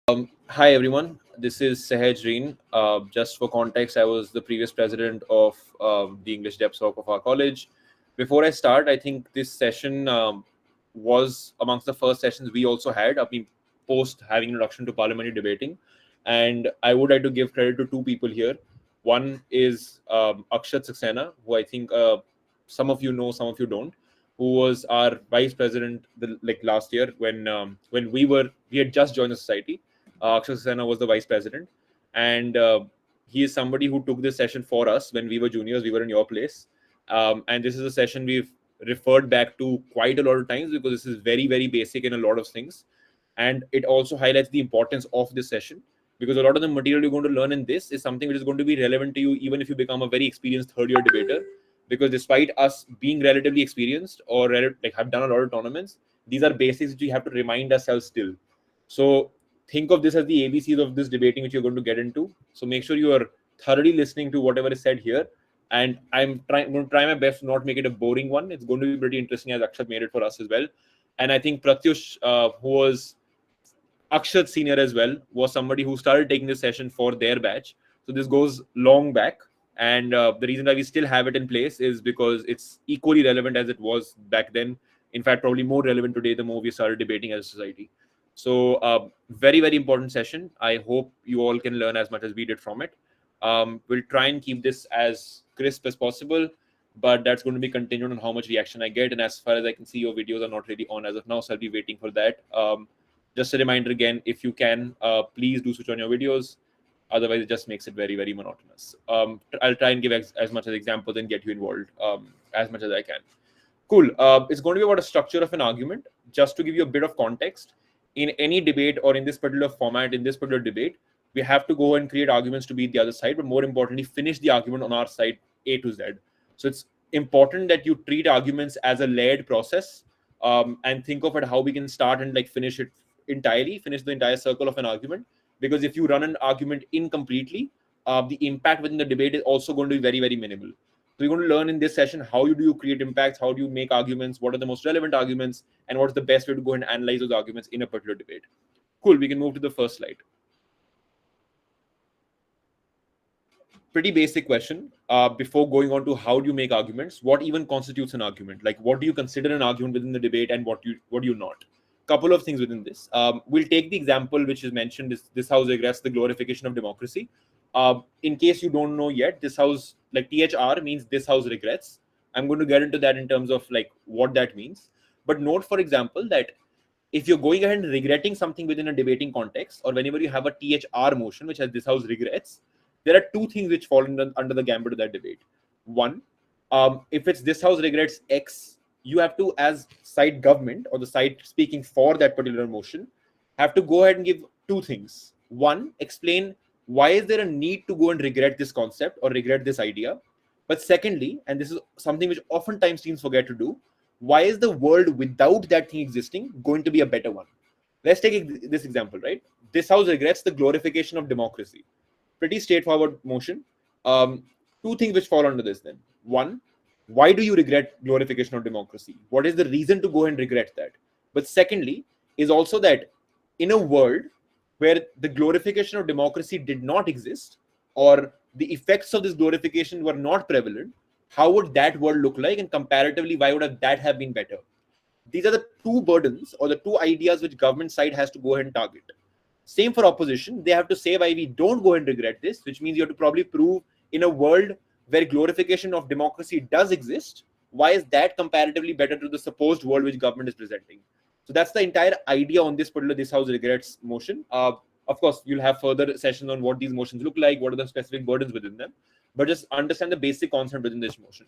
Hi everyone, this is Sehaj Reen. Just for context, I was the previous president of the English Depth Talk of our college. Before I start, I think this session was amongst the first sessions we also had. I mean, post having introduction to parliamentary debating, and I would like to give credit to two people here. One is Akshat Saxena, who I think some of you know, some of you don't, who was our vice president like last year when we had just joined the society. Akshay Saxena was the vice president, and he is somebody who took this session for us when we were juniors. We were in your place, and this is a session we've referred back to quite a lot of times because this is very, very basic in a lot of things, and it also highlights the importance of this session because a lot of the material you're going to learn in this is something which is going to be relevant to you even if you become a very experienced third-year debater. Because despite us being relatively experienced or like have done a lot of tournaments, these are basics which we have to remind ourselves still. So think of this as the ABCs of this debating which you're going to get into. So make sure you are thoroughly listening to whatever is said here. And I'm going to try my best to not make it a boring one. It's going to be pretty interesting as Akshat made it for us as well. And I think Pratyush, who was Akshat senior as well, was somebody who started taking this session for their batch. So this goes long back. And the reason why we still have it in place is because it's equally relevant as it was back then. In fact, probably more relevant today the more we started debating as a society. So very, very important session. I hope you all can learn as much as we did from it. We'll try and keep this as crisp as possible, but that's going to be contingent on how much reaction I get. And as far as I can see, your videos are not really on as of now, so I'll be waiting for that. Just a reminder again, if you can, please do switch on your videos. Otherwise, it just makes it very, very monotonous. I'll try and give as much as examples and get you involved as much as I can. Cool. It's going to be about a structure of an argument. Just to give you a bit of context, in any debate or in this particular format, in this particular debate, we have to go and create arguments to beat the other side, but more importantly, finish the argument on our side A to Z. So it's important that you treat arguments as a layered process and think of it how we can start and like finish it entirely, finish the entire circle of an argument. Because if you run an argument incompletely, the impact within the debate is also going to be very, very minimal. So we're going to learn in this session how do you create impacts, how do you make arguments, what are the most relevant arguments, and what's the best way to go and analyze those arguments in a particular debate. Cool, we can move to the first slide. Pretty basic question. Before going on to how do you make arguments, what even constitutes an argument? Like, what do you consider an argument within the debate, and what do you not? Couple of things within this. We'll take the example which is mentioned. This house regrets the glorification of democracy. In case you don't know yet, this house, like THR, means this house regrets. I'm going to get into that in terms of like what that means. But note, for example, that if you're going ahead and regretting something within a debating context, or whenever you have a THR motion which has this house regrets, there are two things which fall under the gambit of that debate. One, if it's this house regrets X, you have to, as side government or the side speaking for that particular motion, have to go ahead and give two things. One, explain why is there a need to go and regret this concept or regret this idea. But secondly, and this is something which oftentimes teams forget to do, why is the world without that thing existing going to be a better one? Let's take this example, right? This house regrets the glorification of democracy. Pretty straightforward motion. Two things which fall under this then. One, why do you regret glorification of democracy? What is the reason to go and regret that? But secondly, is also that in a world where the glorification of democracy did not exist, or the effects of this glorification were not prevalent, how would that world look like? And comparatively, why would that have been better? These are the two burdens or the two ideas which government side has to go ahead and target. Same for opposition. They have to say why we don't go and regret this, which means you have to probably prove in a world where glorification of democracy does exist, why is that comparatively better to the supposed world which government is presenting? So that's the entire idea on this particular this house regrets motion. Of course, you'll have further sessions on what these motions look like, what are the specific burdens within them, but just understand the basic concept within this motion.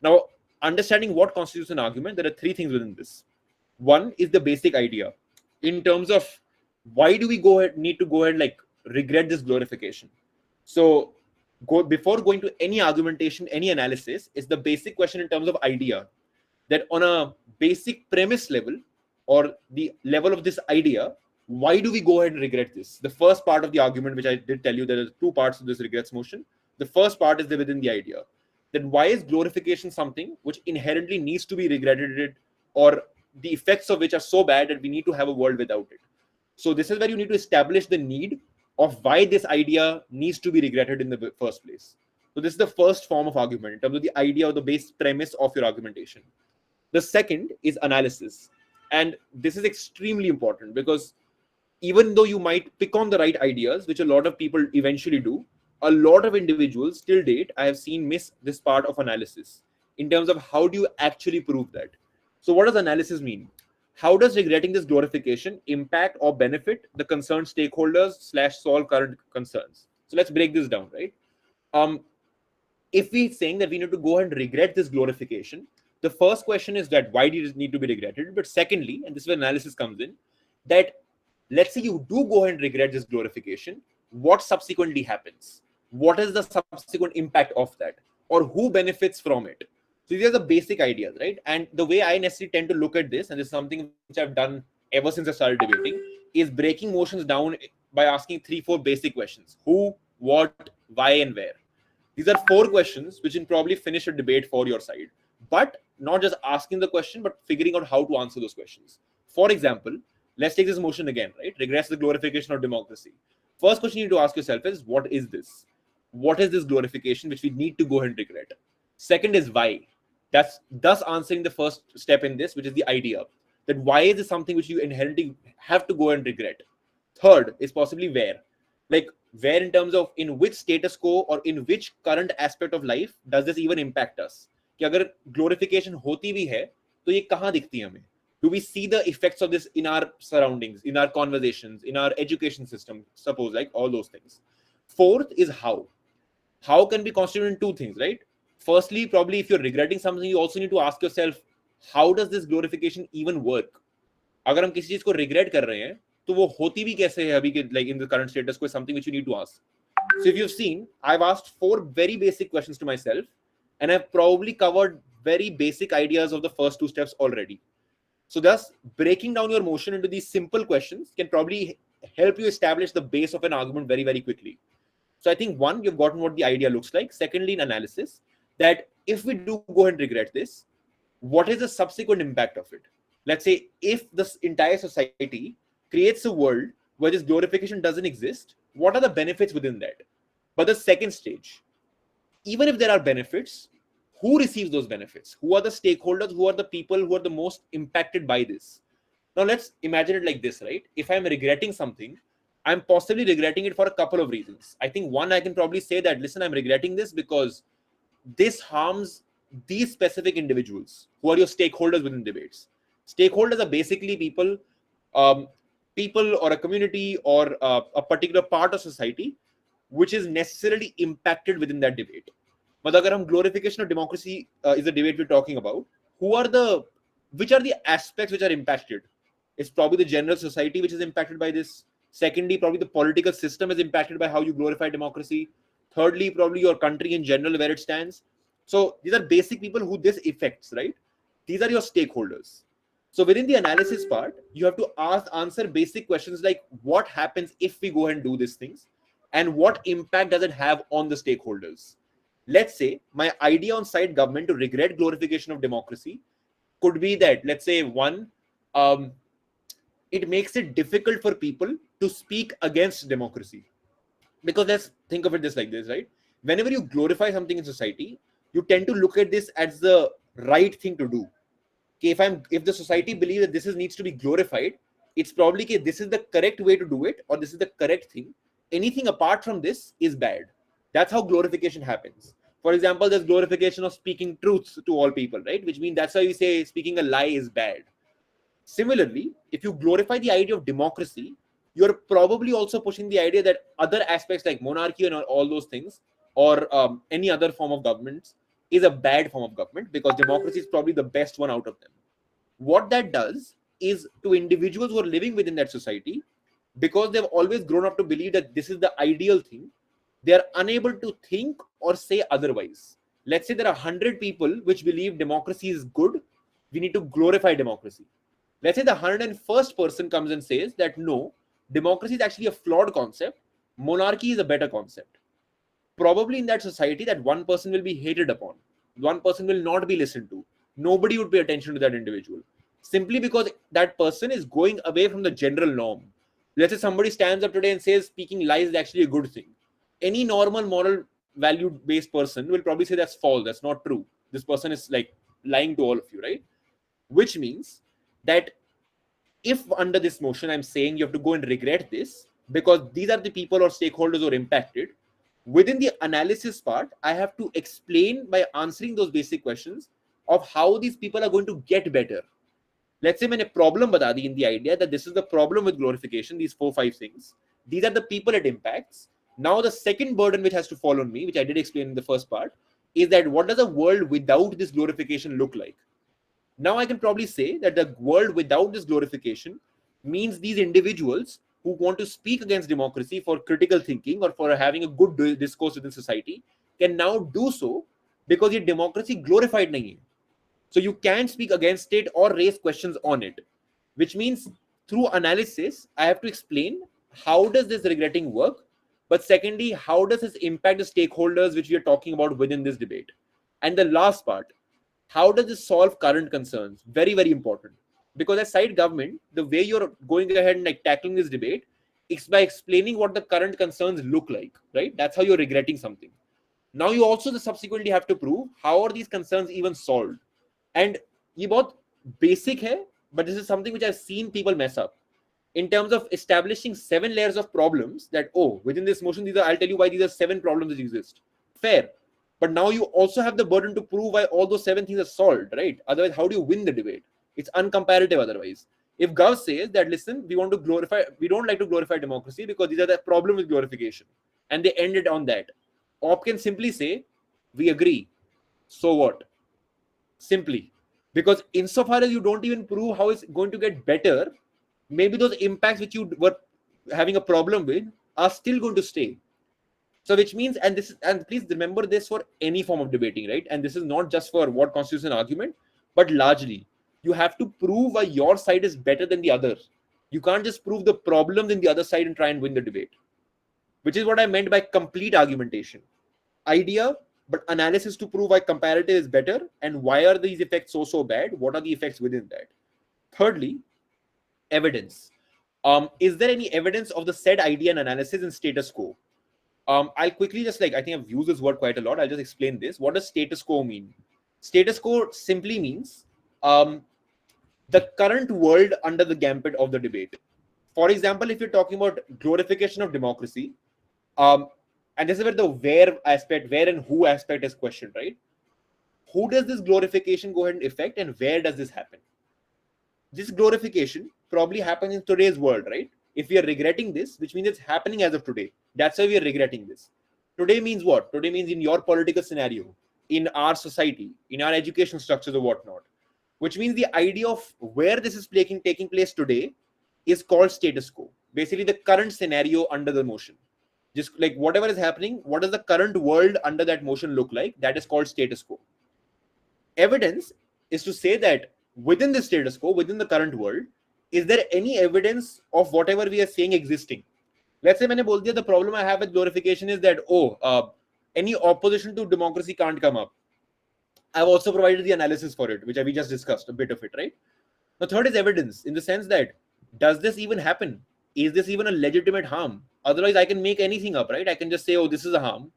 Now, understanding what constitutes an argument, there are three things within this. One is the basic idea in terms of why do we need to go ahead like regret this glorification. So before going to any argumentation, any analysis, is the basic question in terms of idea, that on a basic premise level or the level of this idea, why do we go ahead and regret this? The first part of the argument, which I did tell you, there are two parts of this regrets motion. The first part is within the idea. Then why is glorification something which inherently needs to be regretted, or the effects of which are so bad that we need to have a world without it? So this is where you need to establish the need of why this idea needs to be regretted in the first place. So this is the first form of argument in terms of the idea or the base premise of your argumentation. The second is analysis. And this is extremely important because even though you might pick on the right ideas, which a lot of people eventually do, a lot of individuals till date I have seen miss this part of analysis in terms of how do you actually prove that. So, what does analysis mean? How does regretting this glorification impact or benefit the concerned stakeholders slash solve current concerns? So let's break this down, right? Um, if we're saying that we need to go and regret this glorification, the first question is that why did it need to be regretted? But secondly, and this is where analysis comes in, that let's say you do go and regret this glorification, what subsequently happens? What is the subsequent impact of that? Or who benefits from it? So these are the basic ideas, right? And the way I necessarily tend to look at this, and this is something which I've done ever since I started debating, is breaking motions down by asking 3-4 basic questions: who, what, why, and where. These are 4 questions which can probably finish a debate for your side. But not just asking the question, but figuring out how to answer those questions. For example, let's take this motion again, right? Regress the glorification of democracy. First question you need to ask yourself is, what is this? What is this glorification which we need to go ahead and regret? Second is why. That's thus answering the first step in this, which is the idea that why is this something which you inherently have to go and regret. Third is possibly where. Like where in terms of in which status quo or in which current aspect of life does this even impact us? कि अगर glorification होती भी है तो ये कहाँ दिखती है हमें? Do we see the effects of this in our surroundings, in our conversations, in our education system, suppose, like all those things? Fourth is how. How can be constituted in 2 things, right? Firstly, probably if you're regretting something, you also need to ask yourself, how does this glorification even work? अगर हम किसी चीज को regret कर रहे हैं तो वो होती भी कैसे है अभी के, like in the current status quo, is something which you need to ask. So if you've seen, I've asked 4 very basic questions to myself, and I've probably covered very basic ideas of the first 2 steps already. So thus, breaking down your motion into these simple questions can probably help you establish the base of an argument very, very quickly. So I think 1, you've gotten what the idea looks like. Secondly, in analysis, that if we do go and regret this, what is the subsequent impact of it? Let's say if this entire society creates a world where this glorification doesn't exist, what are the benefits within that? But the second stage, even if there are benefits, who receives those benefits? Who are the stakeholders? Who are the people who are the most impacted by this? Now let's imagine it like this, right? If I'm regretting something, I'm possibly regretting it for a couple of reasons. I think 1, I can probably say that, listen, I'm regretting this because this harms these specific individuals who are your stakeholders within debates. Stakeholders are basically people, people or a community or a particular part of society which is necessarily impacted within that debate. But agar hum glorification of democracy is the debate we're talking about, which are the aspects which are impacted? It's probably the general society which is impacted by this. Secondly, probably the political system is impacted by how you glorify democracy. Thirdly, probably your country in general, where it stands. So these are basic people who this affects, right? These are your stakeholders. So within the analysis part, you have to answer basic questions like what happens if we go and do these things, and what impact does it have on the stakeholders. Let's say my idea on side government to regret glorification of democracy could be that, let's say, 1, it makes it difficult for people to speak against democracy. Because let's think of it this like this, right? Whenever you glorify something in society, you tend to look at this as the right thing to do. Okay, if the society believes that this needs to be glorified, it's probably okay, this is the correct way to do it, or this is the correct thing. Anything apart from this is bad. That's how glorification happens. For example, there's glorification of speaking truths to all people, right? Which means that's why we say speaking a lie is bad. Similarly, if you glorify the idea of democracy, you're probably also pushing the idea that other aspects like monarchy and all those things, or any other form of government, is a bad form of government because democracy is probably the best one out of them. What that does is to individuals who are living within that society, because they've always grown up to believe that this is the ideal thing, they are unable to think or say otherwise. Let's say there are 100 people which believe democracy is good, we need to glorify democracy. Let's say the 101st person comes and says that no, democracy is actually a flawed concept, monarchy is a better concept. Probably in that society, that one person will be hated upon, one person will not be listened to, nobody would pay attention to that individual, simply because that person is going away from the general norm. Let's say somebody stands up today and says speaking lies is actually a good thing. Any normal moral value based person will probably say that's false, that's not true. This person is like lying to all of you, right? Which means that if under this motion I'm saying you have to go and regret this because these are the people or stakeholders who are impacted, within the analysis part, I have to explain by answering those basic questions of how these people are going to get better. Let's say मैंने problem बता दी in the idea that this is the problem with glorification, these 4-5 things. These are the people it impacts. Now the second burden which has to fall on me, which I did explain in the first part, is that what does a world without this glorification look like? Now I can probably say that the world without this glorification means these individuals who want to speak against democracy for critical thinking or for having a good discourse within society can now do so because your democracy glorified nahi hai. So you can speak against it or raise questions on it, which means through analysis, I have to explain how does this regretting work, but secondly, how does this impact the stakeholders which we are talking about within this debate? And the last part, how does this solve current concerns? Very, very important. Because as side government, the way you're going ahead and like tackling this debate is by explaining what the current concerns look like, right? That's how you're regretting something. Now you also subsequently have to prove how are these concerns even solved. And ये बहुत basic है, but this is something which I've seen people mess up in terms of establishing 7 layers of problems that, oh, within this motion, I'll tell you why these are 7 problems that exist. Fair. But now you also have the burden to prove why all those 7 things are solved, right? Otherwise, how do you win the debate? It's uncomparative otherwise. If Gov says that, listen, we don't like to glorify democracy because these are the problem with glorification, and they end it on that. Op can simply say, we agree. So what? Simply. Because insofar as you don't even prove how it's going to get better, maybe those impacts which you were having a problem with are still going to stay. So which means, and please remember this for any form of debating, right? And this is not just for what constitutes an argument, but largely you have to prove why your side is better than the other. You can't just prove the problems in the other side and try and win the debate, which is what I meant by complete argumentation. Idea, but analysis to prove why comparative is better and why are these effects so bad? What are the effects within that? Thirdly, evidence. Is there any evidence of the said idea and analysis in status quo? I'll quickly just I think I've used this word quite a lot. I'll just explain this. What does status quo mean? Status quo simply means the current world under the gambit of the debate. For example, if you're talking about glorification of democracy, and this is where the where and who aspect is questioned, right? Who does this glorification go ahead and affect, and where does this happen? This glorification probably happens in today's world, right? If we are regretting this, which means it's happening as of today. That's why we are regretting this. Today means what? Today means in your political scenario, in our society, in our education structures or whatnot. Which means the idea of where this is taking place today is called status quo. Basically, the current scenario under the motion. Just like whatever is happening, what does the current world under that motion look like? That is called status quo. Evidence is to say that within the status quo, within the current world, is there any evidence of whatever we are saying existing? Let's say मैंने बोल दिया the problem I have with glorification is that any opposition to democracy can't come up. I've also provided the analysis for it, which we just discussed a bit of it, right? The third is evidence in the sense that does this even happen? Is this even a legitimate harm? Otherwise, I can make anything up, right? I can just say, oh, this is a harm.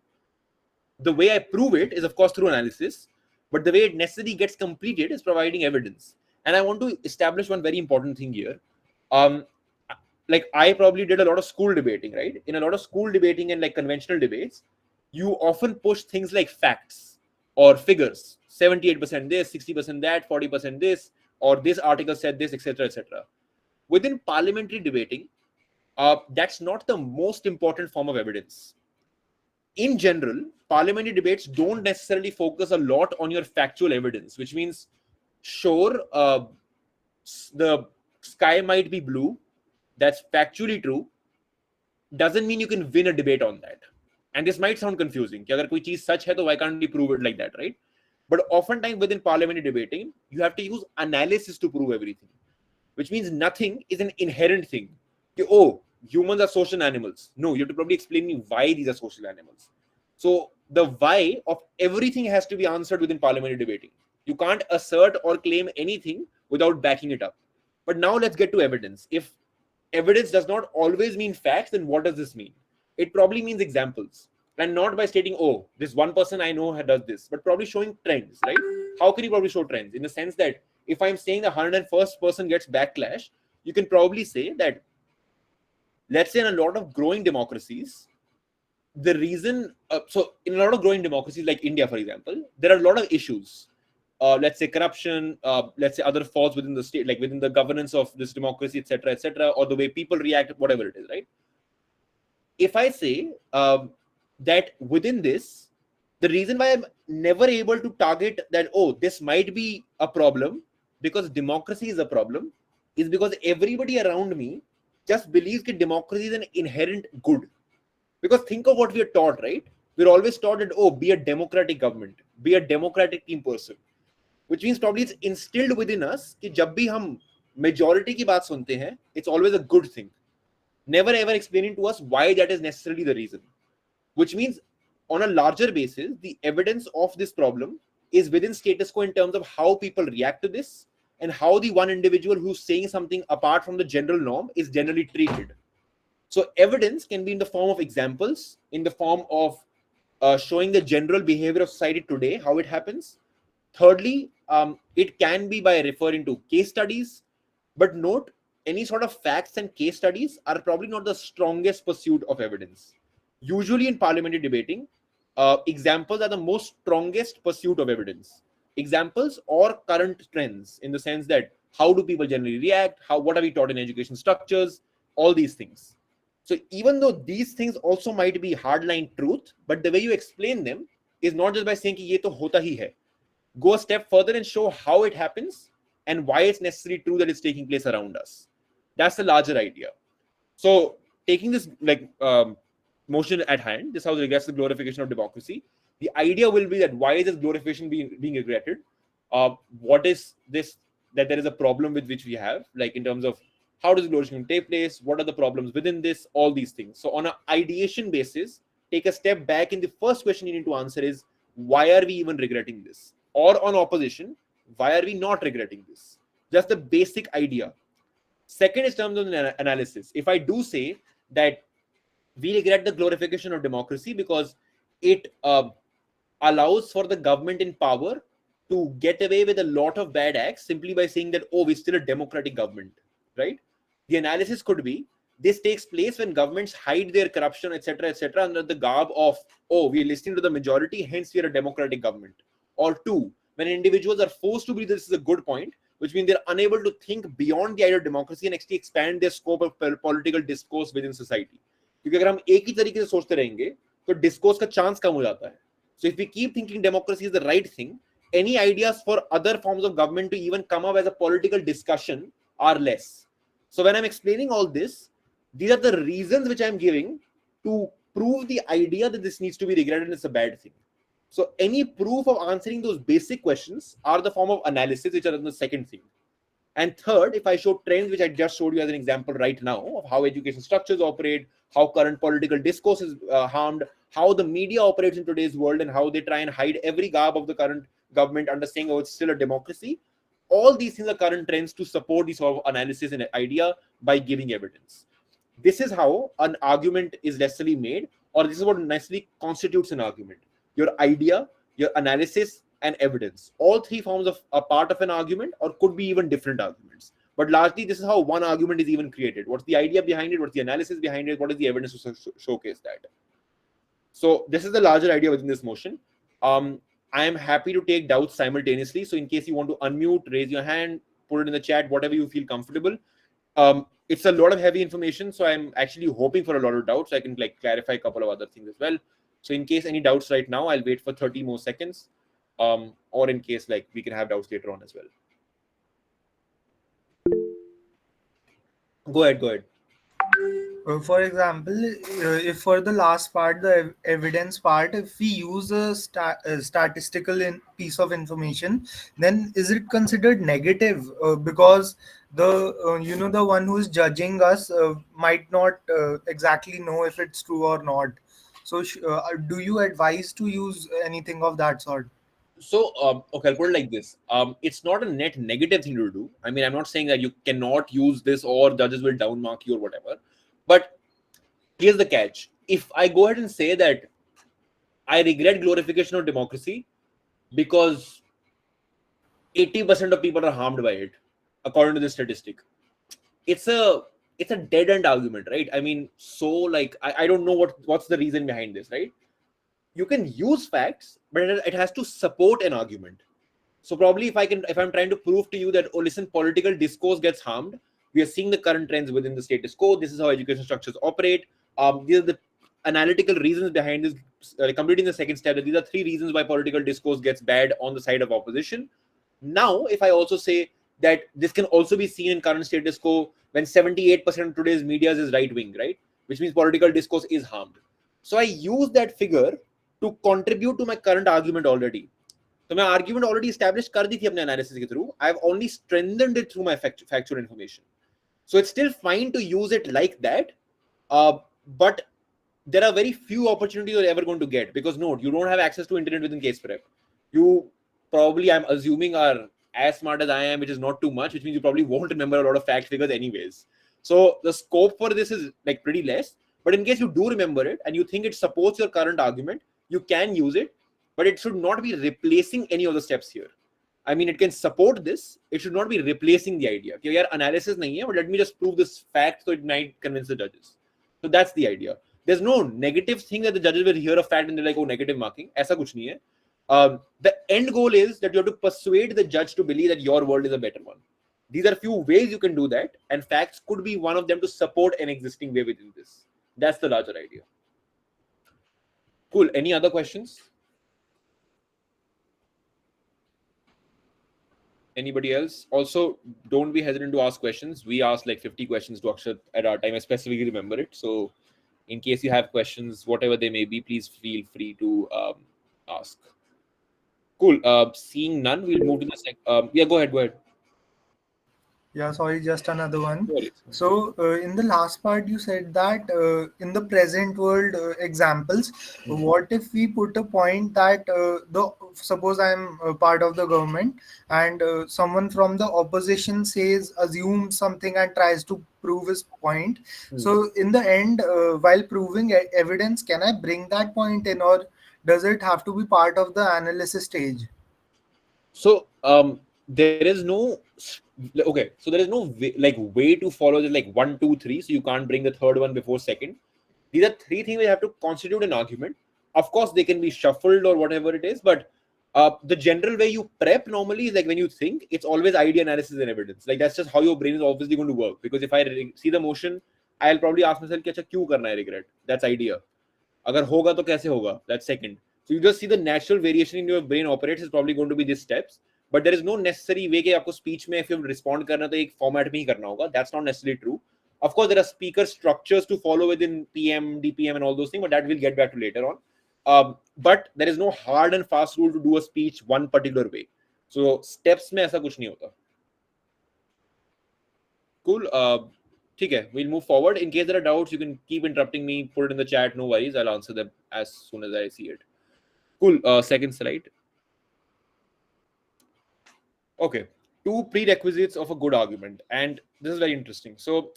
The way I prove it is, of course, through analysis, but the way it necessarily gets completed is providing evidence. And I want to establish one very important thing here. Like I probably did a lot of school debating, right? In a lot of school debating and like conventional debates, you often push things like facts or figures, 78% this, 60% that, 40% this, or this article said this, etc., etc. Within parliamentary debating, that's not the most important form of evidence. In general, parliamentary debates don't necessarily focus a lot on your factual evidence, which means, sure, the sky might be blue. That's factually true. Doesn't mean you can win a debate on that. And this might sound confusing. कि अगर कोई चीज सच है तो why can't we prove it like that, right? But oftentimes within parliamentary debating, you have to use analysis to prove everything, which means nothing is an inherent thing. Oh, humans are social animals. No, you have to probably explain me why these are social animals. So the why of everything has to be answered within parliamentary debating. You can't assert or claim anything without backing it up. But now let's get to evidence. If evidence does not always mean facts, then what does this mean? It probably means examples. And not by stating, oh, this one person I know does this, but probably showing trends, right? How can you probably show trends? In the sense that if I'm saying the 101st person gets backlash, you can probably say that, let's say in a lot of growing democracies, the reason, so in a lot of growing democracies like India, for example, there are a lot of issues. Let's say corruption, let's say other faults within the state, like within the governance of this democracy, etc., or the way people react, whatever it is, right? If I say that within this, the reason why I'm never able to target that, oh, this might be a problem because democracy is a problem, is because everybody around me just believes that democracy is an inherent good. Because think of what we are taught, right? We're always taught that, oh, be a democratic government, be a democratic team person, which means probably it's instilled within us कि जब भी हम majority की बात सुनते हैं, it's always a good thing. Never ever explaining to us why that is necessarily the reason. Which means, on a larger basis, the evidence of this problem is within status quo in terms of how people react to this and how the one individual who's saying something apart from the general norm is generally treated. So evidence can be in the form of examples, in the form of showing the general behavior of society today, how it happens. Thirdly, it can be by referring to case studies, but note, any sort of facts and case studies are probably not the strongest pursuit of evidence. Usually in parliamentary debating, examples are the most strongest pursuit of evidence. Examples or current trends, in the sense that how do people generally react, what are we taught in education structures, all these things. So even though these things also might be hardline truth, but the way you explain them is not just by saying कि ये तो होता ही है. Go a step further and show how it happens and why it's necessarily true that it's taking place around us. That's the larger idea. So taking this motion at hand, this house regrets the glorification of democracy. The idea will be that why is this glorification being regretted? What is this, that there is a problem with which we have, like in terms of how does glorification take place? What are the problems within this? All these things. So on an ideation basis, take a step back, and the first question you need to answer is, why are we even regretting this? Or on opposition, why are we not regretting this? Just the basic idea. Second is terms of analysis. If I do say that we regret the glorification of democracy because it allows for the government in power to get away with a lot of bad acts simply by saying that, oh, we're still a democratic government, right? The analysis could be, this takes place when governments hide their corruption, etc., under the garb of, oh, we're listening to the majority, hence we're a democratic government. Or two, when individuals are forced to believe this is a good point, which means they're unable to think beyond the idea of democracy and actually expand their scope of political discourse within society. क्योंकि अगर हम एक ही तरीके से सोचते रहेंगे तो discourse का चांस कम हो जाता है. So if we keep thinking democracy is the right thing, any ideas for other forms of government to even come up as a political discussion are less. So when I'm explaining all this, these are the reasons which I'm giving to prove the idea that this needs to be regretted and it's a bad thing. So any proof of answering those basic questions are the form of analysis, which are the second thing. And third, if I show trends, which I just showed you as an example right now, of how education structures operate, how current political discourse is harmed, how the media operates in today's world, and how they try and hide every garb of the current government under saying, oh, it's still a democracy. All these things are current trends to support this sort of analysis and idea by giving evidence. This is how an argument is necessarily made, or this is what necessarily constitutes an argument. Your idea, your analysis, and evidence. All three forms of a part of an argument, or could be even different arguments. But largely, this is how one argument is even created. What's the idea behind it? What's the analysis behind it? What is the evidence to showcase that? So this is the larger idea within this motion. I am happy to take doubts simultaneously. So in case you want to unmute, raise your hand, put it in the chat, whatever you feel comfortable. It's a lot of heavy information, so I'm actually hoping for a lot of doubts. I can clarify a couple of other things as well. So in case any doubts right now, I'll wait for 30 more seconds. Or in case we can have doubts later on as well. Go ahead. For example, if for the last part, the evidence part, if we use a statistical piece of information, then is it considered negative? Because the one who is judging us might not exactly know if it's true or not. So do you advise to use anything of that sort? So, okay, I'll put it like this. It's not a net negative thing to do. I mean, I'm not saying that you cannot use this or judges will downmark you or whatever. But here's the catch. If I go ahead and say that I regret glorification of democracy because 80% of people are harmed by it, according to this statistic, it's a it's a dead end argument, right? I mean, so like I don't know what's the reason behind this, right? You can use facts, but it has to support an argument. So probably if I'm trying to prove to you that, oh, listen, political discourse gets harmed, we are seeing the current trends within the status quo. This is how education structures operate. These are the analytical reasons behind this. Completing the second step, that these are three reasons why political discourse gets bad on the side of opposition. Now, if I also say that this can also be seen in current status quo when 78% of today's media is right wing, right? Which means political discourse is harmed. So I use that figure to contribute to my current argument already. तो मैं argument already establish कर दी थी अपने analysis के through I have only strengthened it through my factual information so it's still fine to use it like that, but there are very few opportunities you're ever going to get because no, you don't have access to internet within case prep. You probably, I'm assuming, are as smart as I am, which is not too much, which means you probably won't remember a lot of fact figures anyways. So the scope for this is like pretty less, but in case you do remember it and you think it supports your current argument, you can use it, but it should not be replacing any of the steps here. I mean, it can support this. It should not be replacing the idea. Okay, yaar, analysis nahi hai, but let me just prove this fact so it might convince the judges. So that's the idea. There's no negative thing that the judges will hear a fact and they're like, oh, negative marking. Aisa kuch nahi hai. The end goal is that you have to persuade the judge to believe that your world is a better one. These are few ways you can do that, and facts could be one of them to support an existing way within this. That's the larger idea. Cool. Any other questions? Anybody else? Also, don't be hesitant to ask questions. We asked like 50 questions to Akshat at our time. I specifically remember it. So, in case you have questions, whatever they may be, please feel free to ask. Cool. Seeing none, we'll move to the second. Yeah, go ahead. Go ahead. Yeah, sorry, just another one. No worries. So, in the last part, you said that in the present world examples, what if we put a point that the suppose I'm part of the government and someone from the opposition says assumes something and tries to prove his point. So, in the end, while proving evidence, can I bring that point in, or does it have to be part of the analysis stage? So there is no okay. So there is no way to follow this like 1, 2, 3. So you can't bring the third one before second. These are three things that have to constitute an argument. Of course, they can be shuffled or whatever it is, but the general way you prep normally is like when you think, it's always idea analysis and evidence. Like that's just how your brain is obviously going to work. Because if I see the motion, I'll probably ask myself, "Kya kyun karna hai regret?" That's idea. अगर होगा तो कैसे होगा, that's second. So you just see the natural variation in your brain operates is probably going to be these steps, but there is no necessary way कि आपको speech में if you respond करना तो एक format में ही करना होगा. That's not necessarily true. Of course there are speaker structures to follow within PM, DPM and all those things, but that we'll get back to later on. But there is no hard and fast rule to do a speech one particular way. So steps में ऐसा कुछ नहीं होता. Cool. ठीक है, we'll move forward. In case there are doubts, you can keep interrupting me, put it in the chat, no worries, I'll answer them as soon as I see it. Cool. Second slide. Okay, two prerequisites of a good argument, and this is very interesting. So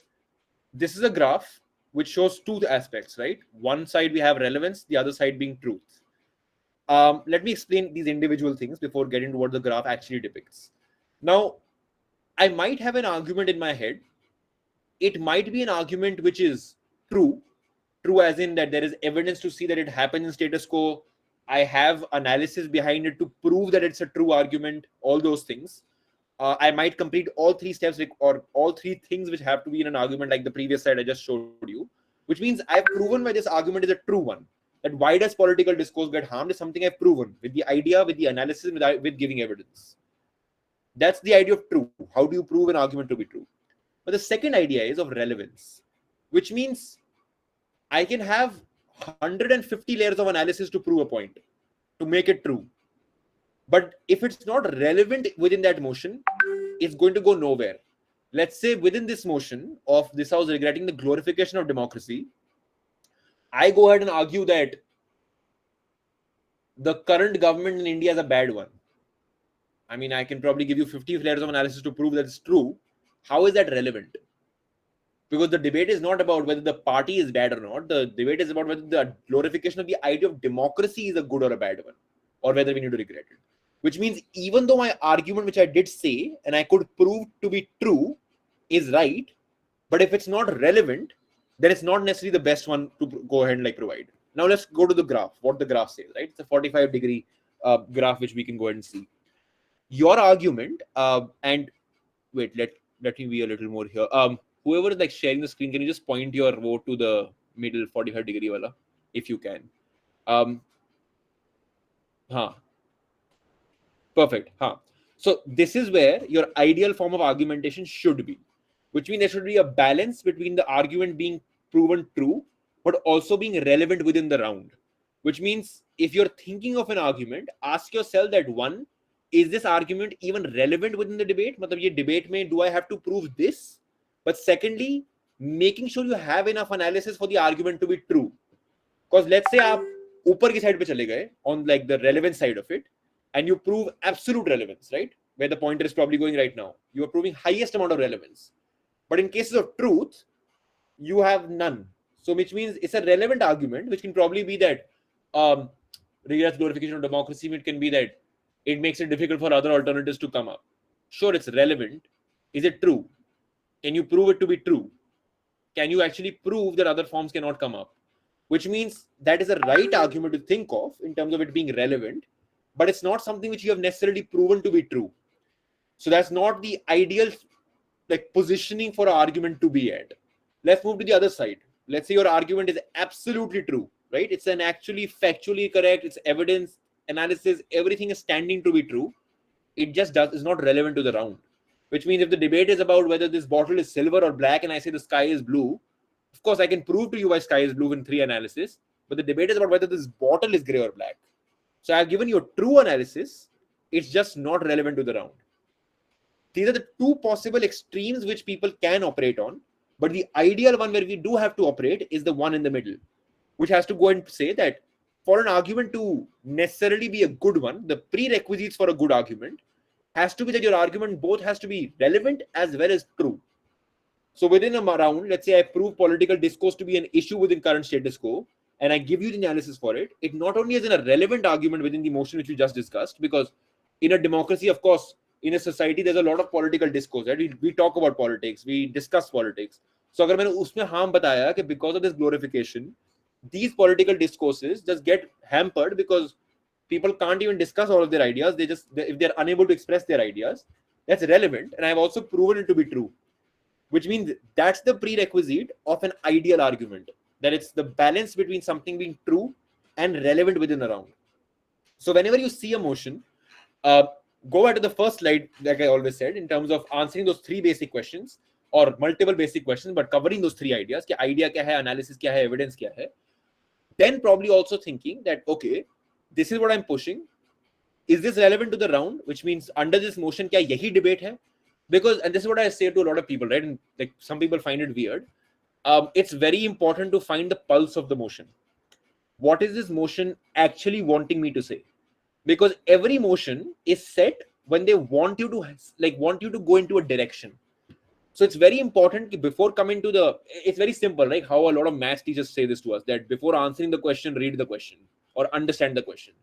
this is a graph which shows two aspects, right? One side we have relevance, the other side being truth. Let me explain these individual things before getting to what the graph actually depicts. Now, I might have an argument in my head. It might be an argument which is true as in that there is evidence to see that it happens in status quo. I have analysis behind it to prove that it's a true argument, all those things. I might complete all three steps or all three things which have to be in an argument like the previous slide I just showed you, which means I've proven why this argument is a true one. That why does political discourse get harmed is something I've proven with the idea, with the analysis, with giving evidence. That's the idea of true. How do you prove an argument to be true? But the second idea is of relevance, which means I can have 150 layers of analysis to prove a point, to make it true. But if it's not relevant within that motion, it's going to go nowhere. Let's say within this motion of this house regretting the glorification of democracy, I go ahead and argue that the current government in India is a bad one. I mean, I can probably give you 50 layers of analysis to prove that it's true. How is that relevant? Because the debate is not about whether the party is bad or not. The debate is about whether the glorification of the idea of democracy is a good or a bad one, or whether we need to regret it. Which means even though my argument, which I did say and I could prove to be true, is right, but if it's not relevant, then it's not necessarily the best one to go ahead and like provide. Now let's go to the graph. What the graph says, right? It's a 45-degree graph which we can go ahead and see. Your argument, and wait, let me be a little more here. Whoever is like sharing the screen, can you just point your vote to the middle 45-degree wala, if you can? Huh. Perfect. Huh. So this is where your ideal form of argumentation should be, which means there should be a balance between the argument being proven true, but also being relevant within the round. Which means if you're thinking of an argument, ask yourself that one, is this argument even relevant within the debate? Matlab, ye debate mein, do I have to prove this? But secondly, making sure you have enough analysis for the argument to be true. Because let's say आप ऊपर की side पे चले गए on like the relevant side of it, and you prove absolute relevance, right? Where the pointer is probably going right now. You are proving highest amount of relevance. But in cases of truth, you have none. So which means it's a relevant argument, which can probably be that regrets glorification of democracy. It can be that it makes it difficult for other alternatives to come up. Sure, it's relevant. Is it true? Can you prove it to be true? Can you actually prove that other forms cannot come up? Which means that is a right argument to think of in terms of it being relevant, but it's not something which you have necessarily proven to be true. So that's not the ideal like positioning for an argument to be at. Let's move to the other side. Let's say your argument is absolutely true, right? It's an actually factually correct, it's evidence, analysis, everything is standing to be true. It just is not relevant to the round. Which means if the debate is about whether this bottle is silver or black and I say the sky is blue, of course I can prove to you why sky is blue in 3 analysis, but the debate is about whether this bottle is gray or black. So I've given you a true analysis, it's just not relevant to the round. These are the two possible extremes which people can operate on, but the ideal one where we do have to operate is the one in the middle, which has to go and say that for an argument to necessarily be a good one, the prerequisites for a good argument has to be that your argument both has to be relevant as well as true. So within a round, let's say I prove political discourse to be an issue within current status quo, and I give you the analysis for it, it not only is a relevant argument within the motion which we just discussed, because in a democracy, of course, in a society, there's a lot of political discourse, right? We talk about politics, we discuss politics. So अगर मैंने उसमें harm बताया कि because of this glorification, these political discourses just get hampered because people can't even discuss all of their ideas. If they're unable to express their ideas, that's relevant. And I've also proven it to be true, which means that's the prerequisite of an ideal argument, that it's the balance between something being true and relevant within a round. So whenever you see a motion, go back to the first slide, like I always said, in terms of answering those 3 basic questions or multiple basic questions, but covering those 3 ideas. Ki idea kya hai, analysis kya hai, evidence kya hai. Then probably also thinking that, okay, this is what I'm pushing. Is this relevant to the round? Which means under this motion, kya yahi debate hai? Because, and this is what I say to a lot of people, right? And like some people find it weird. It's very important to find the pulse of the motion. What is this motion actually wanting me to say? Because every motion is set when they want you to go into a direction. So it's very important before coming to it's very simple, right? How a lot of math teachers say this to us, that before answering the question, read the question or understand the question.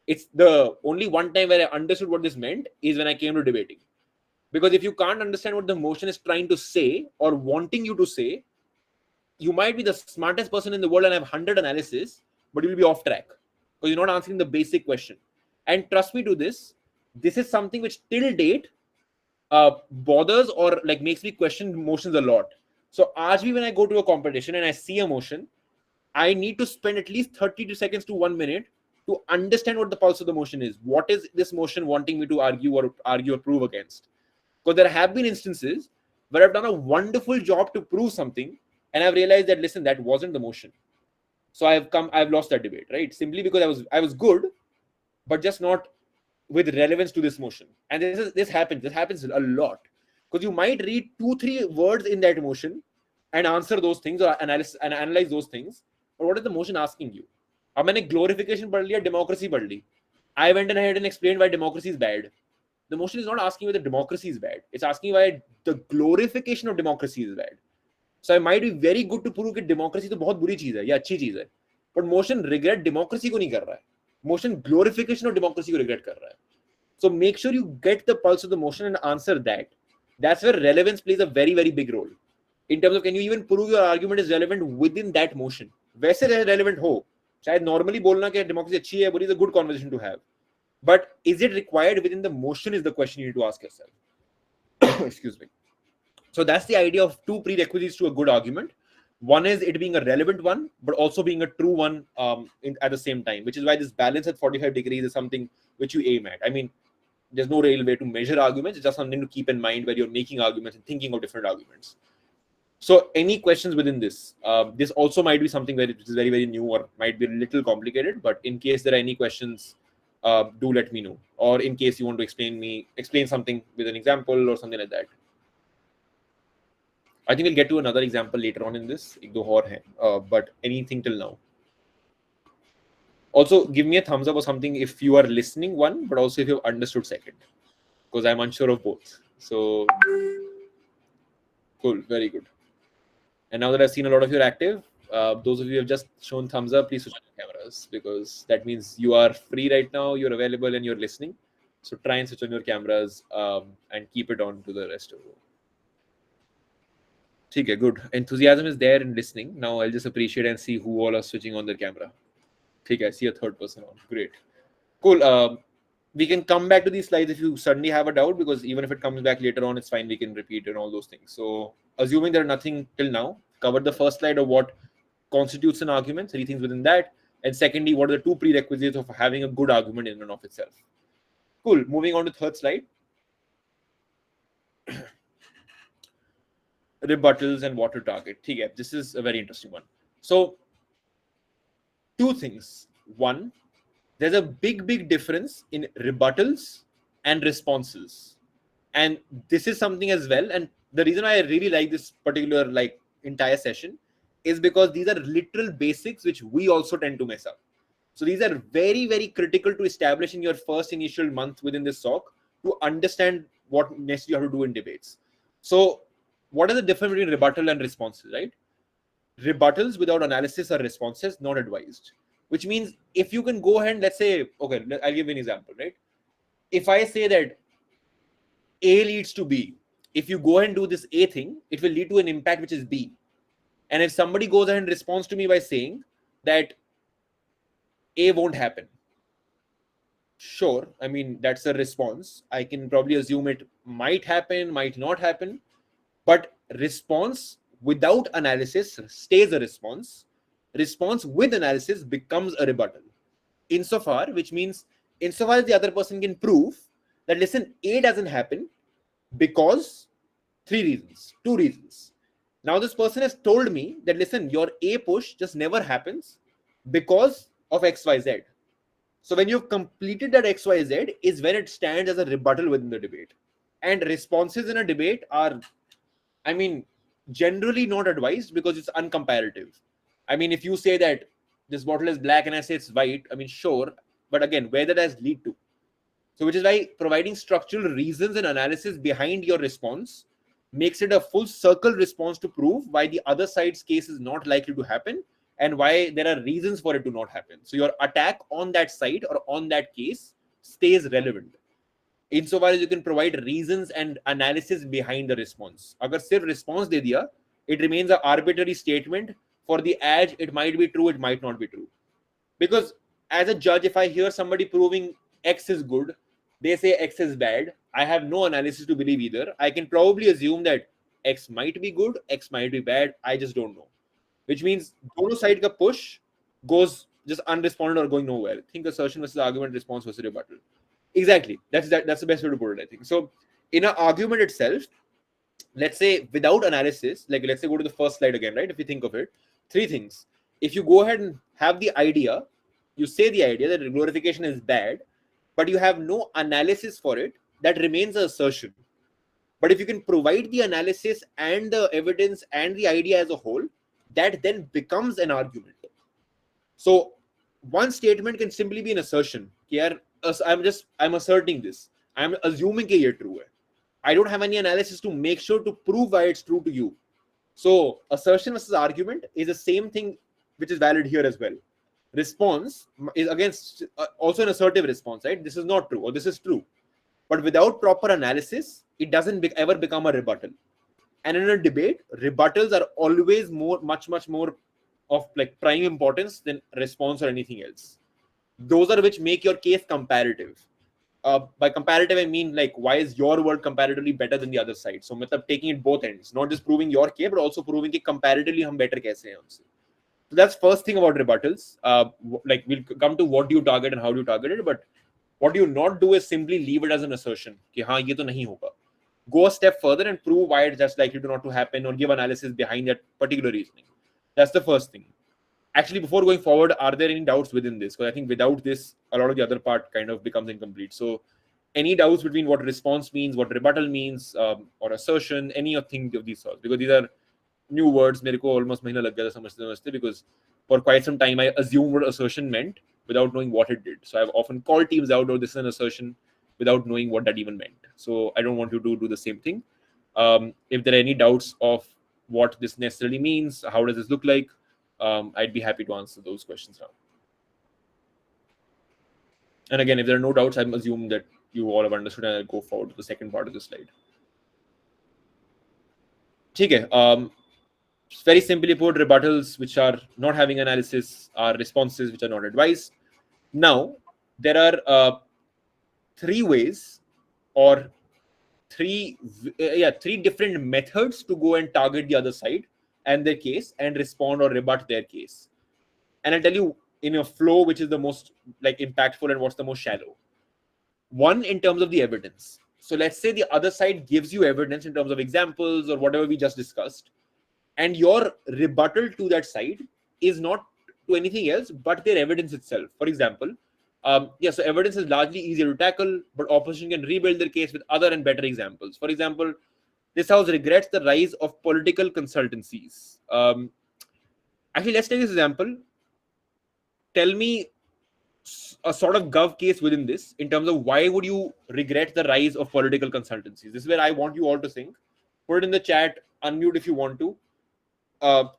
It's the only one time where I understood what this meant is when I came to debating. Because if you can't understand what the motion is trying to say or wanting you to say, you might be the smartest person in the world and have 100 analysis, but you'll be off track because you're not answering the basic question. And trust me to this is something which till date bothers or like makes me question motions a lot. So aaj when I go to a competition and I see a motion, I need to spend at least 30 seconds to 1 minute to understand what the pulse of the motion is. What is this motion wanting me to argue or prove against? Because there have been instances where I've done a wonderful job to prove something and I've realized that, listen, that wasn't the motion. So I've lost that debate, right? Simply because I was good, but just not with relevance to this motion. And this happens a lot. Because you might read 2-3 words in that motion and answer those things or analyze those things. But what is the motion asking you? अब मैंने glorification पढ़ लिया, democracy पढ़ ली. I went ahead and explained why democracy is bad. The motion is not asking whether democracy is bad. It's asking why the glorification of democracy is bad. So it might be very good to prove that democracy तो बहुत बुरी चीज है या अच्छी चीज है. But motion regret democracy को नहीं कर रहा है. Motion glorification of democracy को regret कर रहा है. So make sure you get the pulse of the motion and answer that. That's where relevance plays a very, very big role. In terms of can you even prove your argument is relevant within that motion. वैसे relevant हो. शायद normally बोलना कि democracy अच्छी है, but it's a good conversation to have. But is it required within the motion is the question you need to ask yourself. Excuse me. So that's the idea of two prerequisites to a good argument. One is it being a relevant one, but also being a true one at the same time, which is why this balance at 45 degrees is something which you aim at. I mean, there's no real way to measure arguments. It's just something to keep in mind when you're making arguments and thinking of different arguments. So any questions within this? This also might be something which is very, very new or might be a little complicated, but in case there are any questions, do let me know. Or in case you want to explain something with an example or something like that. I think we'll get to another example later on in this, but anything till now. Also, give me a thumbs up or something if you are listening, one, but also if you've understood, second, because I'm unsure of both. So, cool, very good. And now that I've seen a lot of you are active, those of you who have just shown thumbs up, please switch on your cameras, because that means you are free right now, you're available, and you're listening. So try and switch on your cameras and keep it on to the rest of you. Okay, good. Enthusiasm is there in listening. Now I'll just appreciate and see who all are switching on their camera. Okay, I see a third person on. Great. Cool. We can come back to these slides if you suddenly have a doubt, because even if it comes back later on, it's fine. We can repeat and all those things. So assuming there are nothing till now, covered the first slide of what constitutes an argument, three things within that. And secondly, what are the two prerequisites of having a good argument in and of itself. Cool. Moving on to third slide. Rebuttals and what to target. Okay, this is a very interesting one. So two things. One, there's a big difference in rebuttals and responses. And this is something as well. And the reason I really like this particular entire session is because these are literal basics which we also tend to mess up. So these are very, very critical to establish in your first initial month within this SOC to understand what next you have to do in debates. So what is the difference between rebuttal and responses, right? Rebuttals without analysis are responses not advised, which means if you can go ahead and let's say, okay, I'll give you an example, right? If I say that A leads to B, if you go ahead and do this A thing, it will lead to an impact which is B. And if somebody goes ahead and responds to me by saying that A won't happen, sure, I mean, that's a response. I can probably assume it might happen, might not happen, but response without analysis stays a response. Response with analysis becomes a rebuttal. Insofar, which means insofar as the other person can prove that, listen, A doesn't happen because two reasons. Now this person has told me that, listen, your A push just never happens because of XYZ. So when you've completed that XYZ is when it stands as a rebuttal within the debate. And responses in a debate are, I mean, generally not advised because it's uncomparative. I mean, if you say that this bottle is black and I say it's white, I mean, sure. But again, where that has lead to. So which is why providing structural reasons and analysis behind your response makes it a full circle response to prove why the other side's case is not likely to happen and why there are reasons for it to not happen. So your attack on that side or on that case stays relevant. Insofar as you can provide reasons and analysis behind the response. Agar sirf response de diya, it remains an arbitrary statement. For the edge, it might be true, it might not be true. Because as a judge, if I hear somebody proving X is good, they say X is bad, I have no analysis to believe either. I can probably assume that X might be good, X might be bad, I just don't know. Which means dono side ka push goes just unresponded or going nowhere. Think assertion versus argument, response versus rebuttal. Exactly. That's the best way to put it, I think. So in an argument itself, let's say without analysis, like let's say go to the first slide again, right? If you think of it, three things. If you go ahead and have the idea, you say the idea that glorification is bad, but you have no analysis for it, that remains an assertion. But if you can provide the analysis and the evidence and the idea as a whole, that then becomes an argument. So one statement can simply be an assertion. I'm asserting this. I'm assuming that it's true. I don't have any analysis to make sure to prove why it's true to you. So assertion versus argument is the same thing, which is valid here as well. Response is against also an assertive response, right? This is not true or this is true. But without proper analysis, it doesn't ever become a rebuttal. And in a debate, rebuttals are always much more of like prime importance than response or anything else. Those are which make your case comparative. By comparative, I mean like why is your word comparatively better than the other side? So, matlab, taking it both ends, not just proving your case, but also proving that comparatively hum better kaise hain unse. So that's first thing about rebuttals. Like we'll come to what do you target and how do you target it, but what you not do is simply leave it as an assertion. Ki, haan, ye to nahi hoga. Go a step further and prove why it's just likely to not to happen or give analysis behind that particular reasoning. That's the first thing. Actually, before going forward, are there any doubts within this? Because I think without this, a lot of the other part kind of becomes incomplete. So, any doubts between what response means, what rebuttal means, or assertion, any of things of these sorts? Because these are new words. मेरे को almost महीना लग गया था समझते समझते because for quite some time I assumed what assertion meant without knowing what it did. So I've often called teams out, oh, this is an assertion, without knowing what that even meant. So I don't want you to do the same thing. If there are any doubts of what this necessarily means, how does this look like, I'd be happy to answer those questions now. And again, if there are no doubts, I'm assuming that you all have understood, and I'll go forward to the second part of the slide. Okay. Very simply put, rebuttals which are not having analysis are responses which are not advised. Now, there are three ways or three different methods to go and target the other side and their case and respond or rebut their case. And I'll tell you in a flow which is the most like impactful and what's the most shallow. One, in terms of the evidence. So let's say the other side gives you evidence in terms of examples or whatever we just discussed, and your rebuttal to that side is not to anything else but their evidence itself. For example, so evidence is largely easier to tackle, but opposition can rebuild their case with other and better examples. For example, this house regrets the rise of political consultancies. Actually, let's take this example. Tell me a sort of gov case within this in terms of why would you regret the rise of political consultancies. This is where I want you all to think. Put it in the chat, unmute if you want to.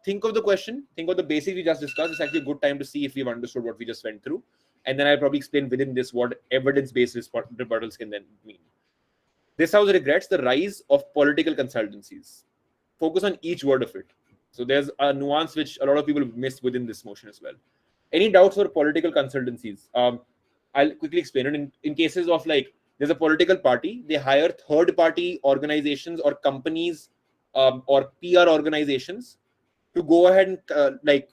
Think of the question, think of the basics we just discussed. It's actually a good time to see if we've understood what we just went through. And then I'll probably explain within this what evidence-based rebuttals can then mean. This house regrets the rise of political consultancies. Focus on each word of it. So there's a nuance which a lot of people miss within this motion as well. Any doubts for political consultancies? I'll quickly explain it. In cases of like, there's a political party, they hire third-party organizations or companies or PR organizations to go ahead and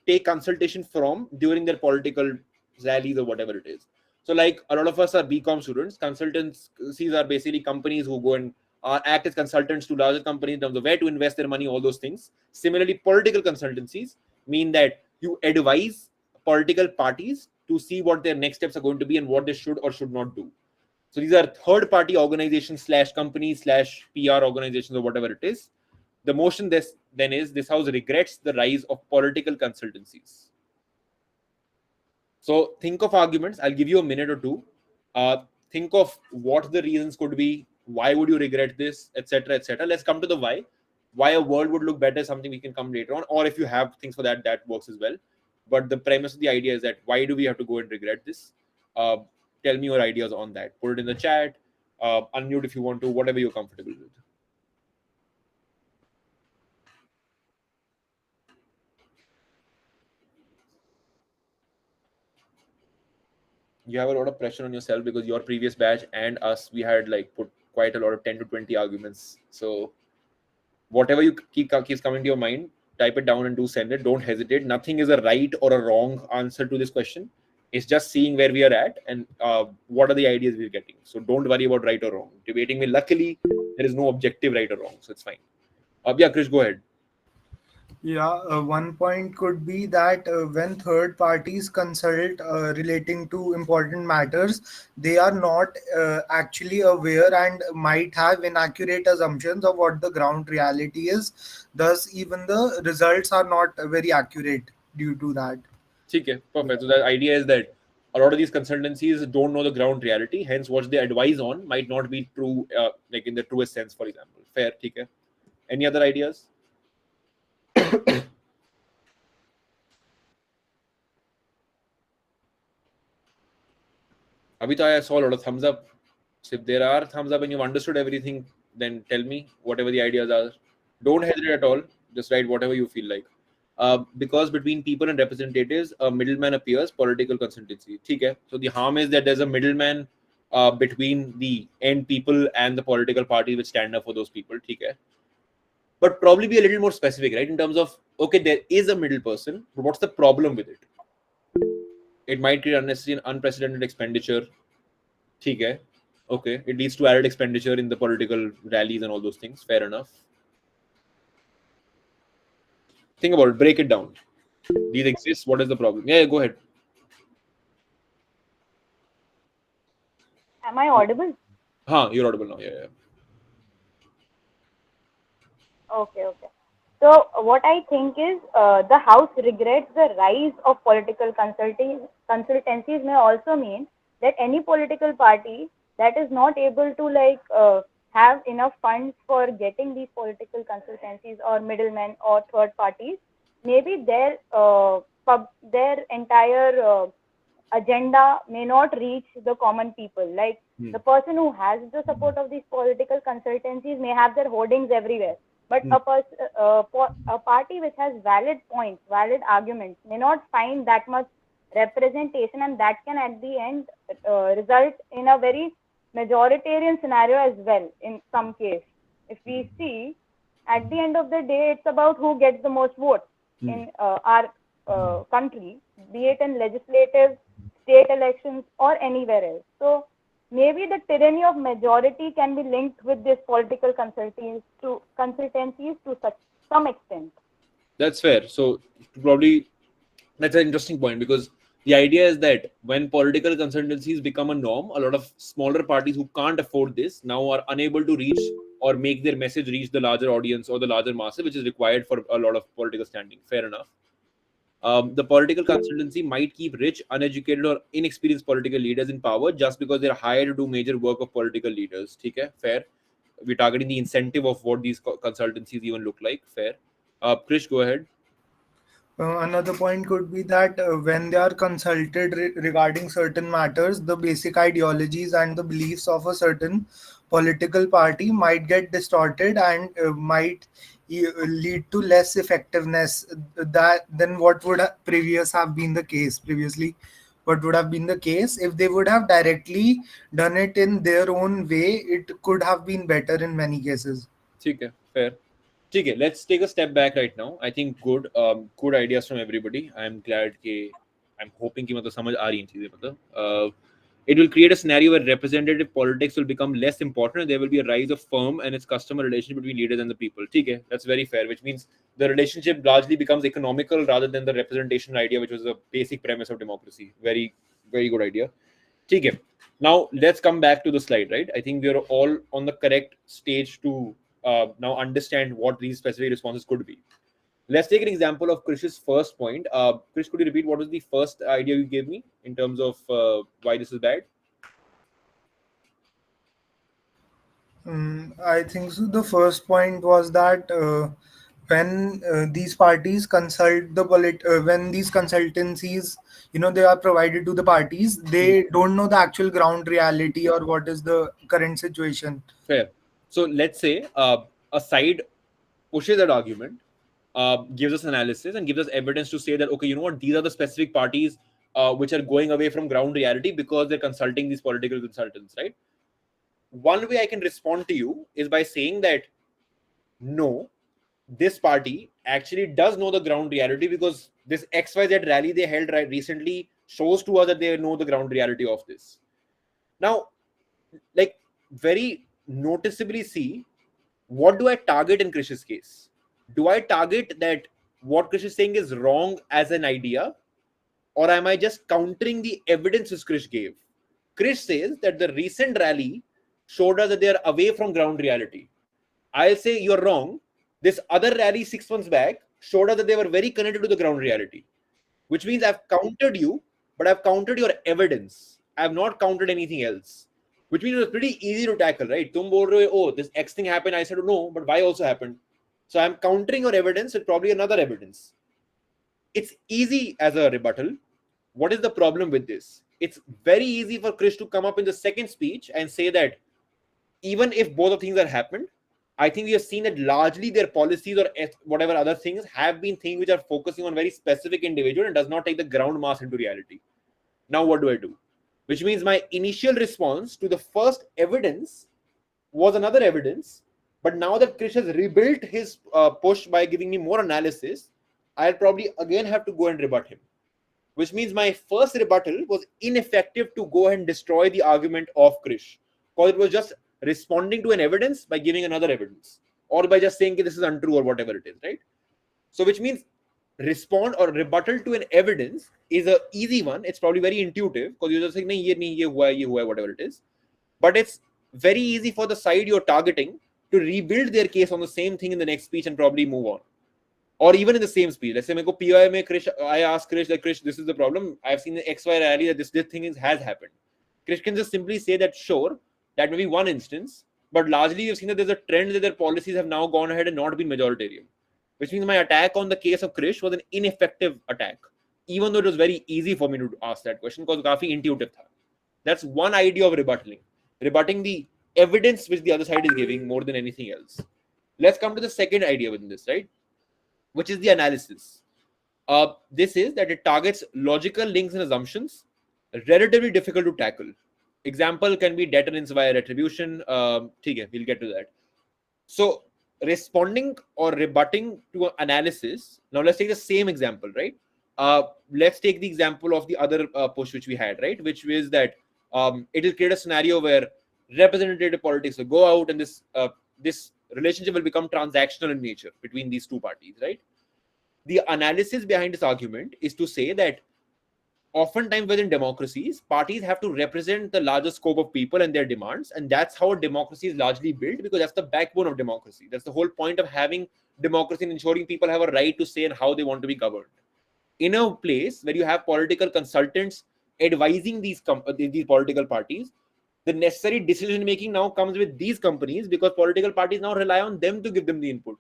take consultation from during their political rallies or whatever it is. So like a lot of us are BCom students. Consultancies are basically companies who go and act as consultants to larger companies in terms of where to invest their money, all those things. Similarly, political consultancies mean that you advise political parties to see what their next steps are going to be and what they should or should not do. So these are third-party organizations / companies / PR organizations or whatever it is. The motion this house regrets the rise of political consultancies. So think of arguments. I'll give you a minute or two. Think of what the reasons could be. Why would you regret this, etc., etc. Let's come to the why. Why a world would look better is something we can come later on, or if you have things for that, that works as well. But the premise of the idea is that why do we have to go and regret this? Tell me your ideas on that. Put it in the chat. Unmute if you want to, whatever you're comfortable with. You have a lot of pressure on yourself because your previous batch and us, we had like put quite a lot of 10 to 20 arguments. So whatever you keeps coming to your mind, type it down and do send it. Don't hesitate. Nothing is a right or a wrong answer to this question. It's just seeing where we are at and what are the ideas we're getting. So don't worry about right or wrong. Debating me, luckily, there is no objective right or wrong. So it's fine. Yeah, Krish, go ahead. Yeah, one point could be that when third parties consult relating to important matters, they are not actually aware and might have inaccurate assumptions of what the ground reality is. Thus, even the results are not very accurate due to that. Okay, perfect. So the idea is that a lot of these consultancies don't know the ground reality. Hence, what they advise on might not be true, like in the truest sense. For example, fair. Okay. Any other ideas? Abhita, I saw a lot of thumbs up. So if there are thumbs up and you've understood everything, then tell me whatever the ideas are. Don't hesitate at all. Just write whatever you feel like. Because between people and representatives, a middleman appears, political consultancy. Okay. So the harm is that there's a middleman between the end people and the political parties which stand up for those people. Okay. But probably be a little more specific, right? In terms of, okay, there is a middle person, but what's the problem with it? It might create unnecessary and unprecedented expenditure. ठीक है. Okay, it leads to added expenditure in the political rallies and all those things. Fair enough. Think about it. Break it down. These exist. What is the problem? Yeah, go ahead. Am I audible? Huh, you're audible now. Yeah. Okay, okay. So what I think is the House regrets the rise of political consultancies may also mean that any political party that is not able to have enough funds for getting these political consultancies or middlemen or third parties, maybe their entire agenda may not reach the common people. Like the person who has the support of these political consultancies may have their hoardings everywhere, but a party which has valid points, valid arguments, may not find that much representation, and that can at the end result in a very majoritarian scenario as well. In some case, if we see, at the end of the day, it's about who gets the most votes in our country, be it in legislative, state elections, or anywhere else. So maybe the tyranny of majority can be linked with this political consultancies to such some extent. That's fair. So probably that's an interesting point because the idea is that when political consultancies become a norm, a lot of smaller parties who can't afford this now are unable to reach or make their message reach the larger audience or the larger masses, which is required for a lot of political standing. Fair enough. The political consultancy might keep rich, uneducated, or inexperienced political leaders in power just because they're hired to do major work of political leaders. Okay, fair. We're targeting the incentive of what these consultancies even look like. Fair. Krish, go ahead. Another point could be that when they are consulted regarding certain matters, the basic ideologies and the beliefs of a certain political party might get distorted and might lead to less effectiveness that than what would previous have been the case previously. What would have been the case if they would have directly done it in their own way? It could have been better in many cases. Okay, fair. Okay, let's take a step back right now. I think good ideas from everybody. I'm glad कि I'm hoping कि मतलब समझ आ रही हैं चीजें मतलब. It will create a scenario where representative politics will become less important and there will be a rise of firm and its customer relationship between leaders and the people. Okay, that's very fair, which means the relationship largely becomes economical rather than the representation idea, which was the basic premise of democracy. Very, very good idea. Okay, now let's come back to the slide, right? I think we are all on the correct stage to now understand what these specific responses could be. Let's take an example of Krish's first point. Krish, could you repeat what was the first idea you gave me in terms of why this is bad? I think so. The first point was that when these parties consult when these consultancies, they are provided to the parties, they don't know the actual ground reality or what is the current situation. Fair. So let's say a side pushes that argument, gives us analysis and gives us evidence to say that, okay, you know what, these are the specific parties which are going away from ground reality because they're consulting these political consultants, right? One way I can respond to you is by saying that no, this party actually does know the ground reality because this XYZ rally they held right recently shows to us that they know the ground reality of this. Now, like, very noticeably see, what do I target in Krish's case? Do I target that what Krish is saying is wrong as an idea, or am I just countering the evidence which Krish gave? Krish says that the recent rally showed us that they are away from ground reality. I'll say you're wrong. This other rally 6 months back showed us that they were very connected to the ground reality. which means I've countered you, but I've countered your evidence. I have not countered anything else, which means it was pretty easy to tackle, right? Tum bol rahe ho, oh, this X thing happened. I said, no, but Y also happened. So I'm countering your evidence with probably another evidence. It's easy as a rebuttal. What is the problem with this? It's very easy for Krish to come up in the second speech and say that even if both of things have happened, I think we have seen that largely their policies or whatever other things have been things which are focusing on very specific individual and does not take the ground mass into reality. Now what do I do? Which means my initial response to the first evidence was another evidence, but now that Krish has rebuilt his push by giving me more analysis, I'll probably again have to go and rebut him. Which means my first rebuttal was ineffective to go and destroy the argument of Krish, because it was just responding to an evidence by giving another evidence, or by just saying this is untrue or whatever it is, right? So which means respond or rebuttal to an evidence is a easy one. It's probably very intuitive because you're just saying nahi, ye hua, whatever it is. But it's very easy for the side you're targeting to rebuild their case on the same thing in the next speech and probably move on. Or even in the same speech. Let's say PI mein Krish, I ask Krish that Krish, this is the problem. I've seen the XY rally that this thing has happened. Krish can just simply say that sure, that may be one instance, but largely you've seen that there's a trend that their policies have now gone ahead and not been majoritarian. Which means my attack on the case of Krish was an ineffective attack, even though it was very easy for me to ask that question because काफी intuitive tha. That's one idea of rebutting the evidence which the other side is giving more than anything else. Let's come to the second idea within this, right? Which is the analysis. This is that it targets logical links and assumptions, relatively difficult to tackle. Example can be deterrence via retribution. Okay, we'll get to that. So responding or rebutting to an analysis. Now let's take the same example, right? Let's take the example of the other push which we had, right? Which is that it will create a scenario where representative politics will go out and this relationship will become transactional in nature between these two parties, right? The analysis behind this argument is to say that oftentimes within democracies, parties have to represent the larger scope of people and their demands, and that's how a democracy is largely built, because that's the backbone of democracy. That's the whole point of having democracy, and ensuring people have a right to say and how they want to be governed. In a place where you have political consultants advising these political parties, the necessary decision making now comes with these companies, because political parties now rely on them to give them the input.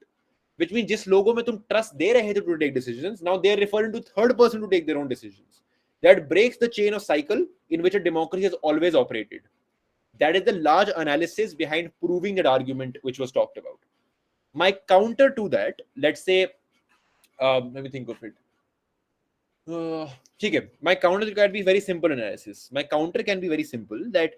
Which means जिस लोगों में तुम trust दे रहे थे to take decisions, now they are referring to third person to take their own decisions. That breaks the chain of cycle in which a democracy has always operated. That is the large analysis behind proving that argument which was talked about. My counter to that, let's say, let me think of it. My counter can be very simple analysis. My counter can be very simple that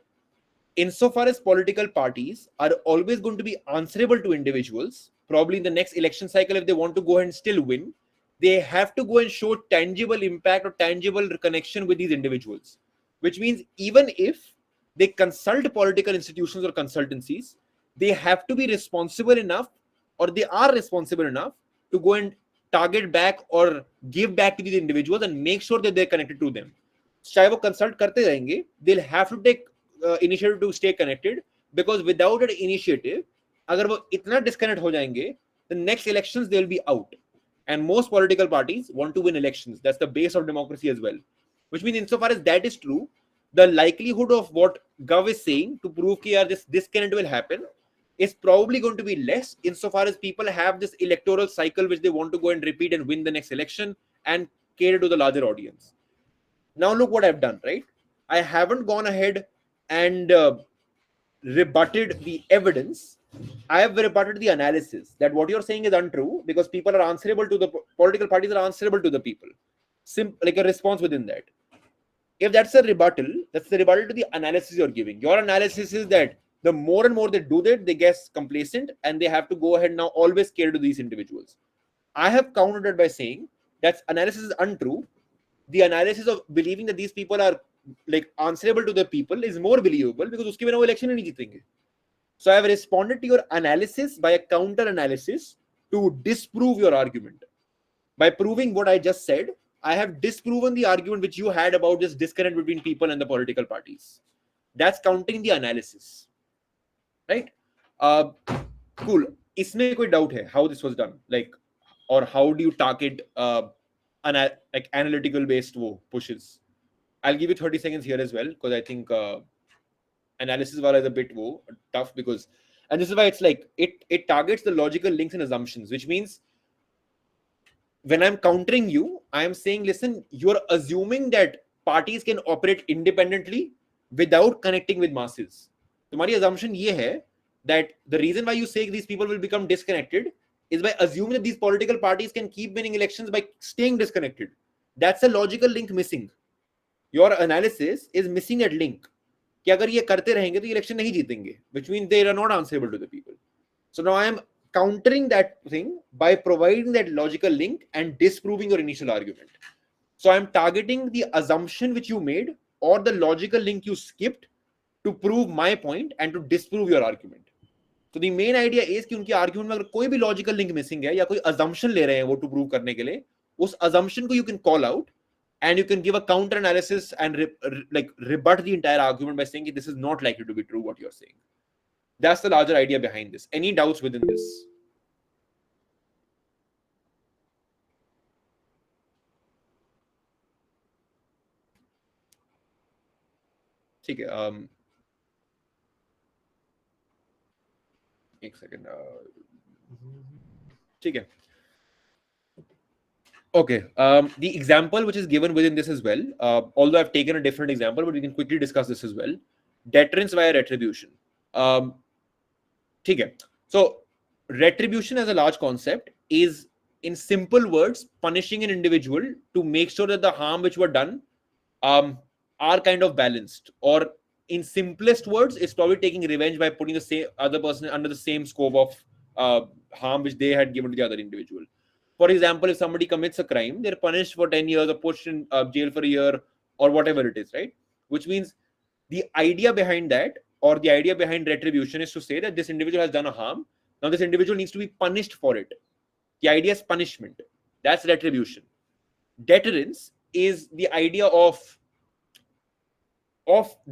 insofar as political parties are always going to be answerable to individuals, probably in the next election cycle, if they want to go ahead and still win, they have to go and show tangible impact or tangible connection with these individuals. Which means even if they consult political institutions or consultancies, they have to be responsible enough, or they are responsible enough to go and target back or give back to these individuals and make sure that they're connected to them. चाहे वो consult करते रहेंगे, they'll have to take initiative to stay connected, because without that initiative, अगर वो इतना disconnect हो जाएंगे, the next elections they will be out. And most political parties want to win elections. That's the base of democracy as well. Which means insofar as that is true, the likelihood of what Gov is saying to prove that this disconnect will happen is probably going to be less, insofar as people have this electoral cycle which they want to go and repeat and win the next election and cater to the larger audience. Now look what I've done, right? I haven't gone ahead and rebutted the evidence. I have rebutted the analysis that what you're saying is untrue, because people are answerable to the political parties, are answerable to the people. Like a response within that. If that's a rebuttal, that's the rebuttal to the analysis you're giving. Your analysis is that the more and more they do that, they get complacent and they have to go ahead now always care to these individuals. I have countered it by saying that analysis is untrue. The analysis of believing that these people are like answerable to the people is more believable, because uske bina wo election hi nahi jeetenge. So I have responded to your analysis by a counter analysis to disprove your argument. By proving what I just said, I have disproven the argument which you had about this disconnect between people and the political parties. That's counting the analysis, right? Cool. Isme koi doubt hai how this was done, like, or how do you target like analytical based pushes. I'll give you 30 seconds here as well, because I think analysis wala is a bit tough, because, and this is why it's like it targets the logical links and assumptions, which means when I'm countering you, I'm saying, listen, you're assuming that parties can operate independently without connecting with masses. तुम्हारी assumption ये है that the reason why you say these people will become disconnected is by assuming that these political parties can keep winning elections by staying disconnected. That's a logical link missing. Your analysis is missing that link. कि अगर ये करते रहेंगे तो election नहीं जीतेंगे, which means they are not answerable to the people. So now I am countering that thing by providing that logical link and disproving your initial argument. So I'm targeting the assumption which you made or the logical link you skipped to prove my point and to disprove your argument. So the main idea is कि उनकी argument में अगर कोई भी logical link missing है या कोई assumption ले रहे हैं वो to prove करने के लिए, उस assumption को you can call out and you can give a counter analysis and rebut the entire argument by saying this is not likely to be true what you're saying. That's the larger idea behind this. Any doubts within this? ठीक है, एक second, ठीक है. Okay, the example which is given within this as well, although I've taken a different example, but we can quickly discuss this as well. Deterrence via retribution. ठीक है. So retribution as a large concept is, in simple words, punishing an individual to make sure that the harm which were done are kind of balanced, or in simplest words, it's probably taking revenge by putting the same other person under the same scope of harm which they had given to the other individual. For example, if somebody commits a crime, they're punished for 10 years or pushed in jail for a year or whatever it is, right? Which means the idea behind that, or the idea behind retribution, is to say that this individual has done a harm. Now this individual needs to be punished for it. The idea is punishment. That's retribution. Deterrence is the idea of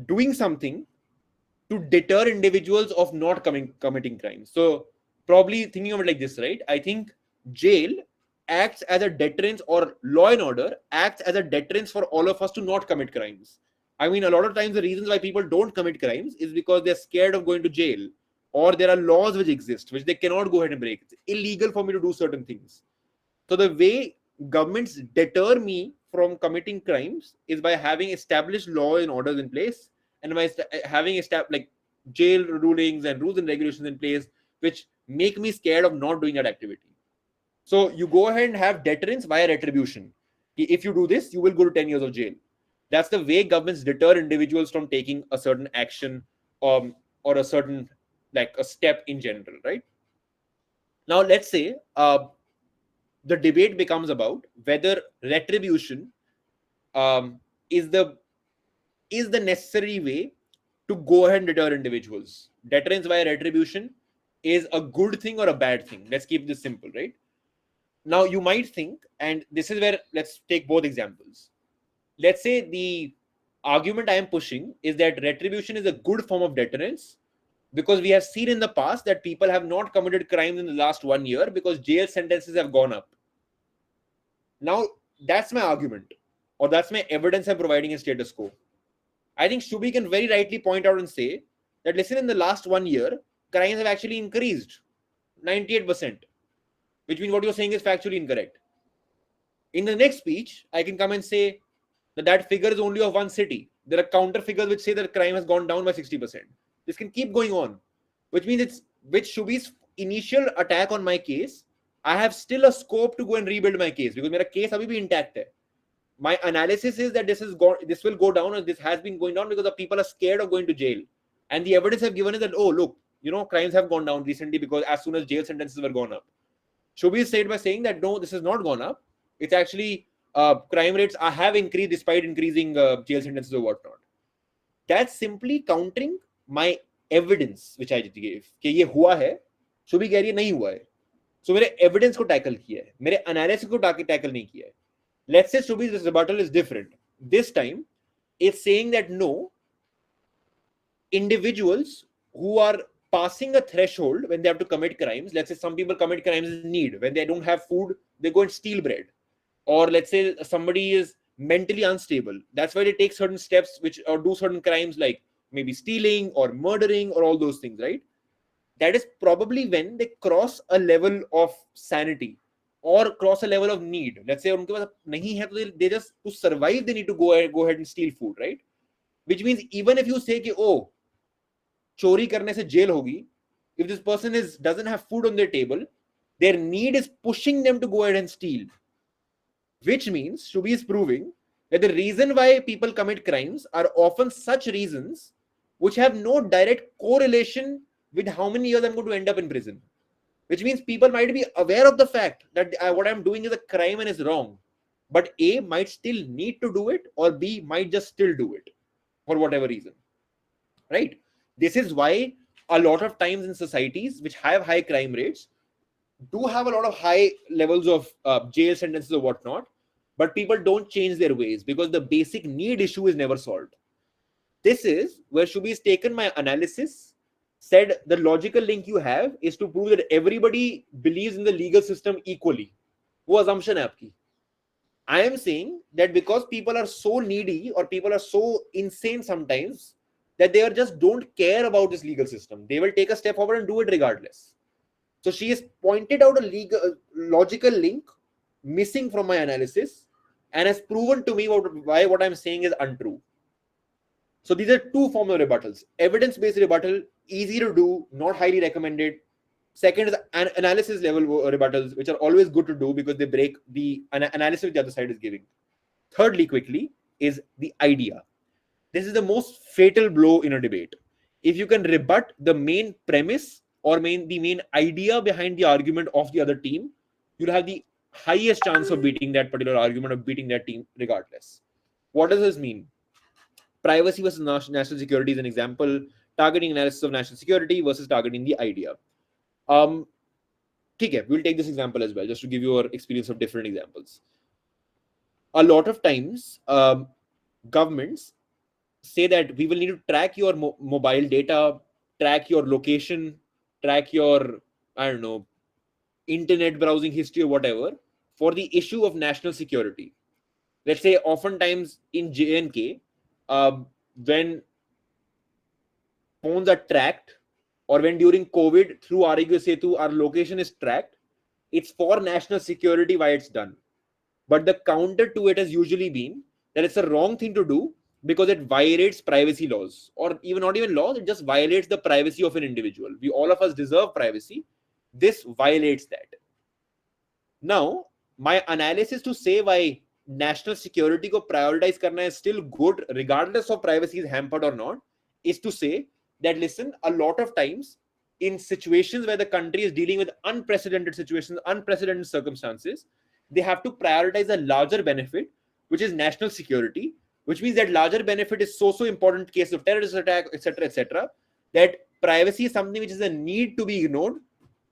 doing something to deter individuals of not committing crimes. So probably thinking of it like this, right? I think jail acts as a deterrence, or law and order acts as a deterrence for all of us to not commit crimes. I mean, a lot of times the reasons why people don't commit crimes is because they're scared of going to jail, or there are laws which exist which they cannot go ahead and break. It's illegal for me to do certain things. So the way governments deter me from committing crimes is by having established law and orders in place, and by having like jail rulings and rules and regulations in place which make me scared of not doing that activity. So you go ahead and have deterrence via retribution. If you do this, you will go to 10 years of jail. That's the way governments deter individuals from taking a certain action, or a certain, like, a step in general, right? Now let's say the debate becomes about whether retribution is the necessary way to go ahead and deter individuals. Deterrence via retribution is a good thing or a bad thing. Let's keep this simple, right? Now you might think, and this is where let's take both examples. Let's say the argument I am pushing is that retribution is a good form of deterrence, because we have seen in the past that people have not committed crimes in the last 1 year because jail sentences have gone up. Now that's my argument, or that's my evidence I'm providing in status quo. I think Shubhi can very rightly point out and say that, listen, in the last 1 year, crimes have actually increased 98%, which means what you're saying is factually incorrect. In the next speech, I can come and say that figure is only of one city. There are counter figures which say that crime has gone down by 60%. This can keep going on, which means it's, with Shubhi's initial attack on my case, I have still a scope to go and rebuild my case, because my case abhi bhi intact hai. My analysis is that this will go down, and this has been going down because the people are scared of going to jail. And the evidence I've given is that, oh, look, crimes have gone down recently because as soon as jail sentences were gone up. Shubhi said by saying that, no, this has not gone up. It's actually crime rates have increased despite increasing jail sentences or whatnot. That's simply countering my evidence which I gave. कि ये हुआ है, Shubhi कह रही है नहीं हुआ है. So मेरे evidence को tackle किया है, मेरे analysis को tackle नहीं किया है. Let's say Shubhi's rebuttal is different. This time, it's saying that no, individuals who are passing a threshold when they have to commit crimes, let's say some people commit crimes in need. When they don't have food, they go and steal bread. or let's say somebody is mentally unstable, that's why they take certain steps which or do certain crimes like maybe stealing or murdering or all those things, right? That is probably when they cross a level of sanity or cross a level of need. Let's say उनके पास नहीं है तो they just to survive they need to go ahead and steal food, right? Which means even if you say कि oh चोरी करने से jail होगी, if this person is doesn't have food on their table, their need is pushing them to go ahead and steal. Which means Shubhi is proving that the reason why people commit crimes are often such reasons which have no direct correlation with how many years I'm going to end up in prison. Which means people might be aware of the fact that what I'm doing is a crime and is wrong, but A might still need to do it, or B might just still do it for whatever reason, right? This is why a lot of times in societies which have high crime rates do have a lot of high levels of jail sentences or whatnot, but people don't change their ways because the basic need issue is never solved. This is where Shubhi has taken my analysis, said the logical link you have is to prove that everybody believes in the legal system equally. वो assumption है आपकी. I am saying that because people are so needy or people are so insane sometimes that they are just don't care about this legal system. They will take a step forward and do it regardless. So she has pointed out a logical link missing from my analysis and has proven to me why what I'm saying is untrue. So these are two forms of rebuttals. Evidence-based rebuttal, easy to do, not highly recommended. Second is analysis level rebuttals, which are always good to do because they break the analysis the other side is giving. Thirdly, quickly, is the idea. This is the most fatal blow in a debate. If you can rebut the main premise or the main idea behind the argument of the other team, you'll have the highest chance of beating that particular argument or beating that team regardless. What does this mean? Privacy versus national security is an example. Targeting analysis of national security versus targeting the idea. Okay, we'll take this example as well, just to give you our experience of different examples. A lot of times, governments say that we will need to track your mobile data, track your location, track your, I don't know, internet browsing history or whatever, for the issue of national security. Let's say oftentimes in J&K, when phones are tracked, or when during COVID through Arigya Setu our location is tracked, it's for national security why it's done. But the counter to it has usually been that it's a wrong thing to do because it violates privacy laws, or even not even laws, it just violates the privacy of an individual. We all of us deserve privacy. This violates that. Now, my analysis to say why national security ko prioritize karna is still good regardless of privacy is hampered or not is to say that listen, a lot of times in situations where the country is dealing with unprecedented situations, unprecedented circumstances, they have to prioritize a larger benefit, which is national security, which means that larger benefit is so important in case of terrorist attack, etc., that privacy is something which is a need to be ignored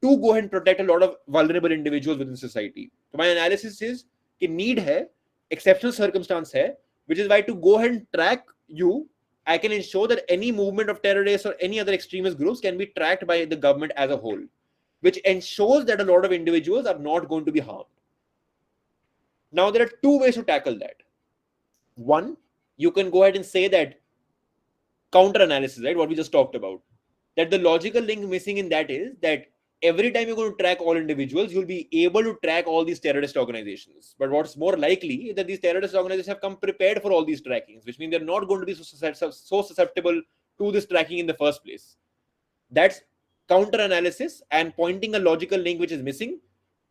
to go ahead and protect a lot of vulnerable individuals within society. So my analysis is कि need है, exceptional circumstance है, which is why to go ahead and track you, I can ensure that any movement of terrorists or any other extremist groups can be tracked by the government as a whole, which ensures that a lot of individuals are not going to be harmed. Now, there are two ways to tackle that. One, you can go ahead and say that counter analysis, right? What we just talked about. That the logical link missing in that is that every time you're going to track all individuals, you'll be able to track all these terrorist organizations. But what's more likely is that these terrorist organizations have come prepared for all these trackings, which means they're not going to be so susceptible to this tracking in the first place. That's counter analysis and pointing a logical link which is missing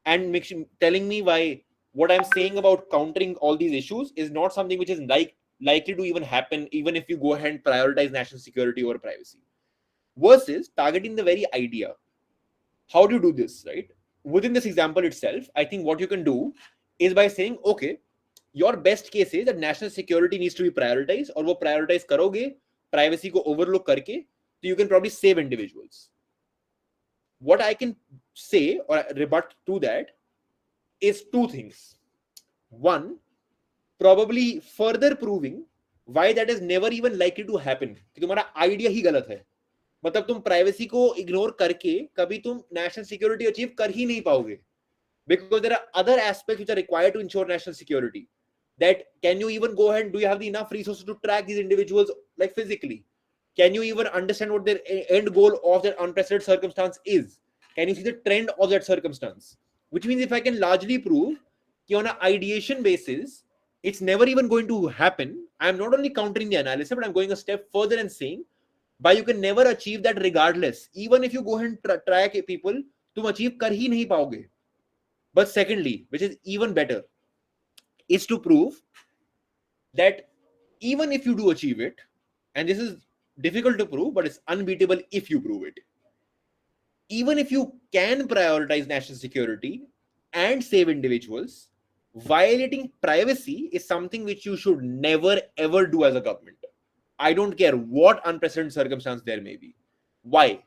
and telling me why what I'm saying about countering all these issues is not something which is likely to even happen, even if you go ahead and prioritize national security over privacy. Versus targeting the very idea. How do you do this, right? Within this example itself, I think what you can do is by saying, okay, your best case is that national security needs to be prioritized, और वो prioritize करोगे, privacy को overlook करके, so you can probably save individuals. What I can say or rebut to that is two things. One, probably further proving why that is never even likely to happen. कि तुम्हारा idea ही गलत है. मतलब तुम privacy को ignore करके कभी तुम नेशनल सिक्योरिटी अचीव कर ही नहीं पाओगे. because there are other aspects which are required to ensure national security. That can you even go ahead and do you have the enough resources to track these individuals like physically? Can you even understand what their end goal of that unprecedented circumstance is? Can you see the trend of that circumstance? Which means if I can largely prove that on an ideation basis, it's never even going to happen, I'm not only countering the analysis, but I'm going a step further and saying, but you can never achieve that regardless. Even if you go ahead and track people, तुम achieve कर ही नहीं पाओगे. But secondly, which is even better, is to prove that even if you do achieve it, and this is difficult to prove, but it's unbeatable if you prove it. Even if you can prioritize national security and save individuals, violating privacy is something which you should never ever do as a government. I don't care what unprecedented circumstance there may be. Why?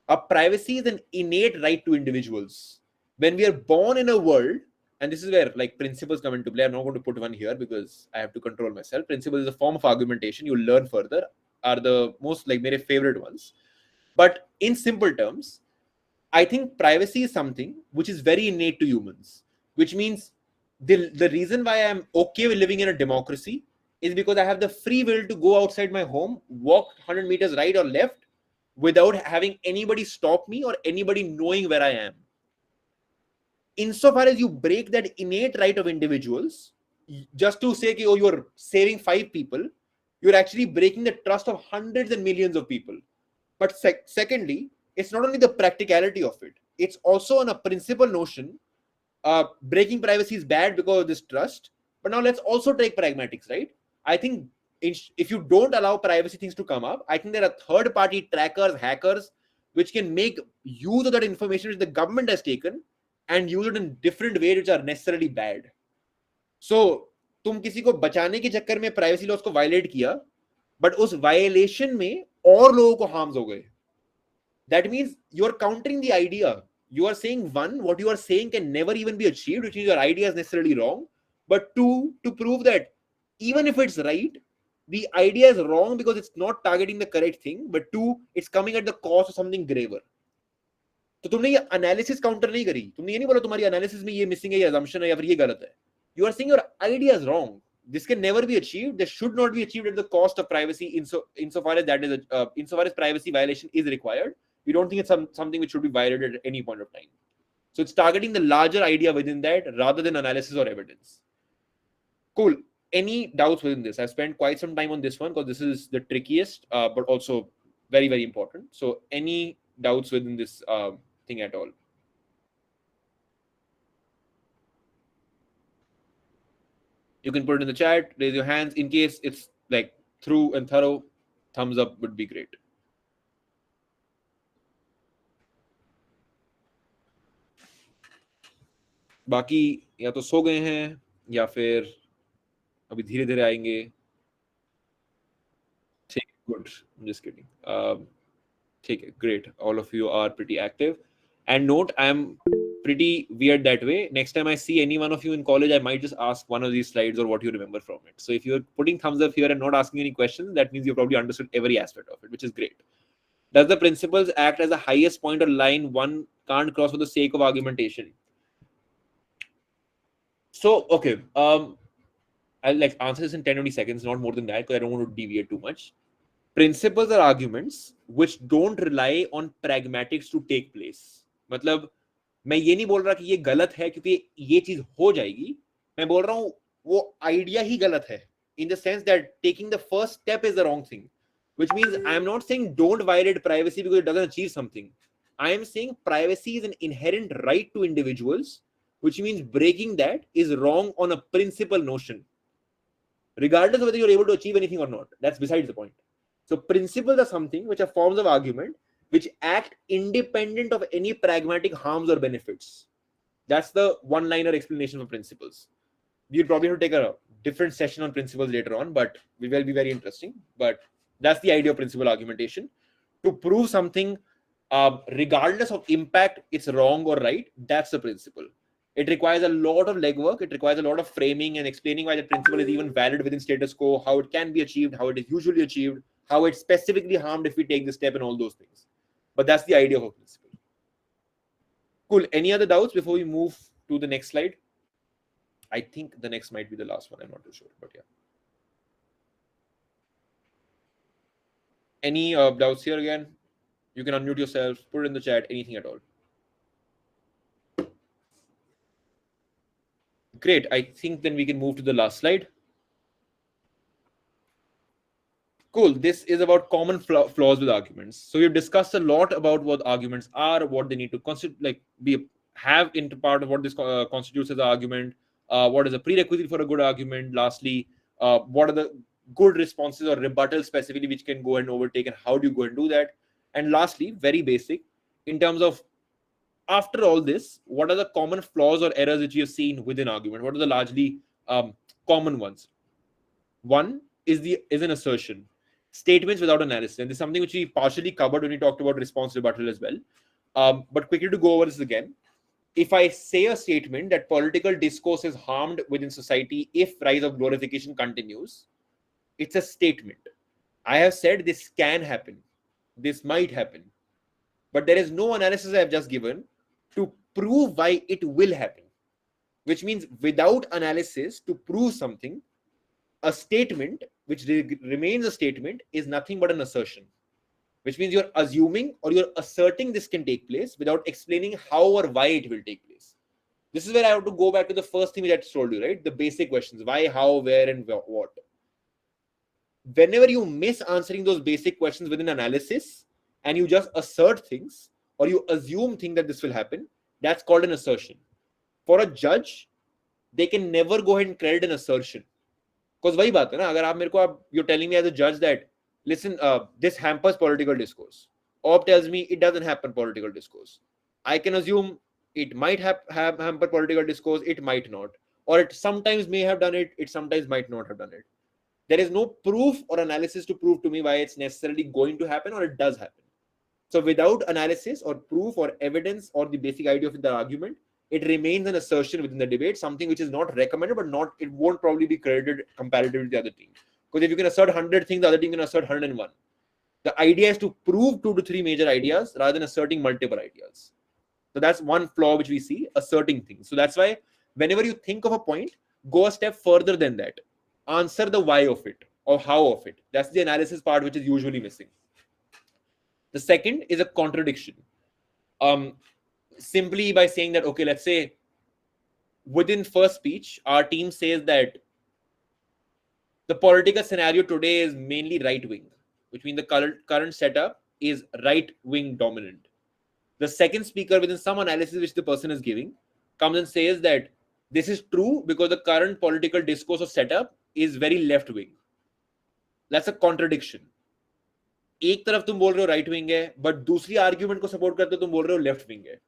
A privacy is an innate right to individuals. When we are born in a world, and this is where like principles come into play. I'm not going to put one here because I have to control myself. Principle is a form of argumentation you learn further, are the most like my favorite ones. But in simple terms, I think privacy is something which is very innate to humans, which means the reason why I'm okay with living in a democracy is because I have the free will to go outside my home, walk 100 meters right or left without having anybody stop me or anybody knowing where I am. Insofar as you break that innate right of individuals, just to say, oh, you're saving 5 people, you're actually breaking the trust of hundreds and millions of people. But secondly, it's not only the practicality of it, it's also on a principle notion. Breaking privacy is bad because of this trust. But now let's also take pragmatics, right? I think if you don't allow privacy things to come up, I think there are third-party trackers, hackers, which can make use of that information which the government has taken and use it in different ways which are necessarily bad. So, तुम किसी को बचाने के चक्कर में privacy loss को violet किया, but उस वायलेशन में और लोगों को हार्म्स हो गए. That means you're countering the idea. You are saying, one, what you are saying can never even be achieved, which means your idea is necessarily wrong. But two, to prove that even if it's right, the idea is wrong because it's not targeting the correct thing. But two, it's coming at the cost of something graver. तो तुमने ये analysis counter नहीं करी. तुमने ये नहीं बोला तुम्हारी एनालिसिस में ये मिसिंग है, ये assumption है या फिर ये गलत है. You are saying your idea is wrong. This can never be achieved. This should not be achieved at the cost of privacy. Insofar as that is insofar as privacy violation is required, we don't think it's something which should be violated at any point of time. So it's targeting the larger idea within that rather than analysis or evidence. Cool. Any doubts within this? I've spent quite some time on this one because this is the trickiest, but also very, very important. So any doubts within this thing at all? You can put it in the chat, raise your hands. In case it's like through and thorough, thumbs up would be great. बाकी या तो सो गए हैं या फिर अभी धीरे धीरे आएंगे. ठीक, good. I'm just kidding. ठीक है, great. All of you are pretty active. And note, I'm pretty weird that way. Next time I see any one of you in college, I might just ask one of these slides or what you remember from it. So if you're putting thumbs up here and not asking any questions, that means you probably understood every aspect of it, which is great. Does the principles act as the highest point or line one can't cross for the sake of argumentation? So, okay, I'll like answer this in 10-20 seconds, not more than that, because I don't want to deviate too much. Principles are arguments which don't rely on pragmatics to take place. मतलब मैं ये नहीं बोल रहा कि ये गलत है क्योंकि ये चीज हो जाएगी. मैं बोल रहा हूँ वो आइडिया ही गलत है. In the sense that taking the first step is the wrong thing. Which means I am not saying don't violate privacy because it doesn't achieve something. I am saying privacy is an inherent right to individuals, which means breaking that is wrong on a principle notion. Regardless of whether you're able to achieve anything or not. That's besides the point. So principles are something which are forms of argument which act independent of any pragmatic harms or benefits. That's the one-liner explanation of principles. We'll probably have to take a different session on principles later on, but it will be very interesting. But that's the idea of principle argumentation. To prove something, regardless of impact, it's wrong or right, that's the principle. It requires a lot of legwork. It requires a lot of framing and explaining why the principle is even valid within status quo, how it can be achieved, how it is usually achieved, how it's specifically harmed if we take the step and all those things. But that's the idea of a principle. Cool. Any other doubts before we move to the next slide. I think the next might be the last one. I'm not too sure, but yeah. Any doubts here again? You can unmute yourself, put it in the chat, anything at all. Great. I think then we can move to the last slide. Cool. This is about common flaws with arguments. So we've discussed a lot about what arguments are, what they need to have into part of what this constitutes as an argument, what is a prerequisite for a good argument. Lastly, what are the good responses or rebuttals specifically which can go and overtake, and how do you go and do that? And lastly, very basic, in terms of after all this, what are the common flaws or errors which you have seen within argument? What are the largely common ones? One is an assertion, statements without analysis, and this is something which we partially covered when we talked about response rebuttal as well. But quickly to go over this again, if I say a statement that political discourse is harmed within society if rise of glorification continues, it's a statement. I have said this can happen, this might happen, but there is no analysis I have just given to prove why it will happen, which means without analysis to prove something, a statement which remains a statement is nothing but an assertion, which means you're assuming or you're asserting this can take place without explaining how or why it will take place. This is where I have to go back to the first thing that I told you, right? The basic questions: why, how, where, and what. Whenever you miss answering those basic questions within analysis and you just assert things or you assume things that this will happen, that's called an assertion. For a judge, they can never go ahead and credit an assertion. Because वही बात है ना, अगर आप मेरे को you're telling me as a judge that listen, this hampers political discourse. Or tells me it doesn't happen political discourse. I can assume it might have hamper political discourse, it might not. Or it sometimes may have done it, it sometimes might not have done it. There is no proof or analysis to prove to me why it's necessarily going to happen or it does happen. So without analysis or proof or evidence or the basic idea of the argument, it remains an assertion within the debate, something which is not recommended, but it won't probably be credited comparatively to the other team. Because if you can assert 100 things, the other team can assert 101. The idea is to prove 2 to 3 major ideas rather than asserting multiple ideas. So that's one flaw which we see, asserting things. So that's why whenever you think of a point, go a step further than that. Answer the why of it or how of it. That's the analysis part which is usually missing. The second is a contradiction. Simply by saying that, okay, let's say within first speech, our team says that the political scenario today is mainly right-wing, which means the current setup is right-wing dominant. The second speaker, within some analysis which the person is giving, comes and says that this is true because the current political discourse or setup is very left-wing. That's a contradiction. एक तरफ तुम बोल रहे हो right wing है, but दूसरी argument को support करते हो तुम बोल रहे हो लेफ्ट विंग है.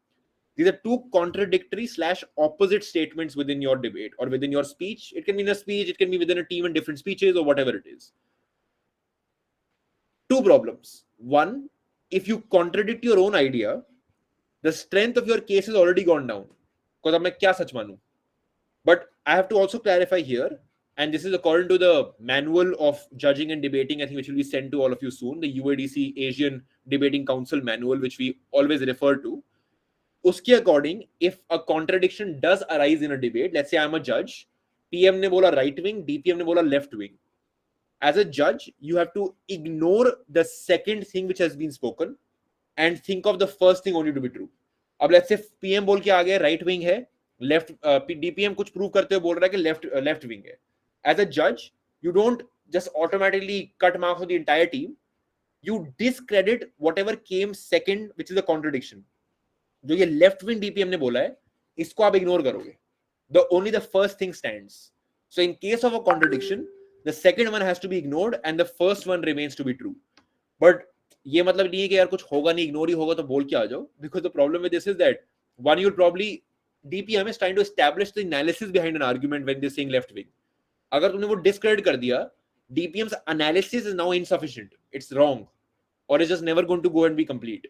These are two contradictory / opposite statements within your debate or within your speech. It can be in a speech, it can be within a team in different speeches or whatever it is. Two problems. One, if you contradict your own idea, the strength of your case has already gone down. Because अब मैं क्या सच मानूं? But I have to also clarify here, and this is according to the manual of judging and debating, I think, which will be sent to all of you soon, the UADC Asian Debating Council manual, which we always refer to. उसके according if a contradiction does arise in a debate, let's say I am a जज, PM ने बोला right wing, DPM ने बोला left wing, as a जज you have to ignore the second thing which has been spoken and think of the first thing only to be true. अब let's say PM बोल के आ गए right wing है, left DPM कुछ prove करते हुए बोल रहा है कि लेफ्ट विंग है. एज अ जज you don't just automatically cut marks on the entire team. You discredit whatever came second, which is a contradiction. जो ये लेफ्ट विंग डीपीएम ने बोला है इसको आप इग्नोर करोगे. The only the first thing stands. So in case of a contradiction the second one has to be ignored and the first one remains to be true. But ये मतलब नहीं है कि यार कुछ होगा नहीं, इग्नोर ही होगा तो बोल के आ जाओ. Because the problem with this is that one you probably DPM is trying to establish the analysis behind an argument when they saying left wing. अगर तुमने वो डिस्क्रेडिट कर दिया, DPM's analysis is now insufficient, it's wrong, or it's just never going to go and be complete.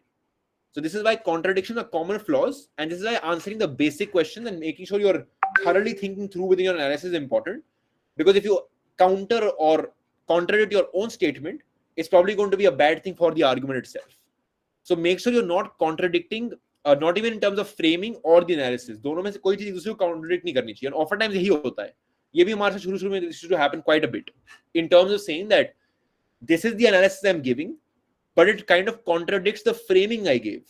So this is why contradictions are common flaws, and this is why answering the basic questions and making sure you're thoroughly thinking through within your analysis is important. Because if you counter or contradict your own statement, it's probably going to be a bad thing for the argument itself. So make sure you're not contradicting not even in terms of framing or the analysis. दोनों में से कोई चीज एक दूसरे को contradict नहीं करनी चाहिए. And often times यही होता है. ये भी हमारे साथ शुरू में this used to happen quite a bit in terms of saying that this is the analysis I'm giving, but it kind of contradicts the framing I gave.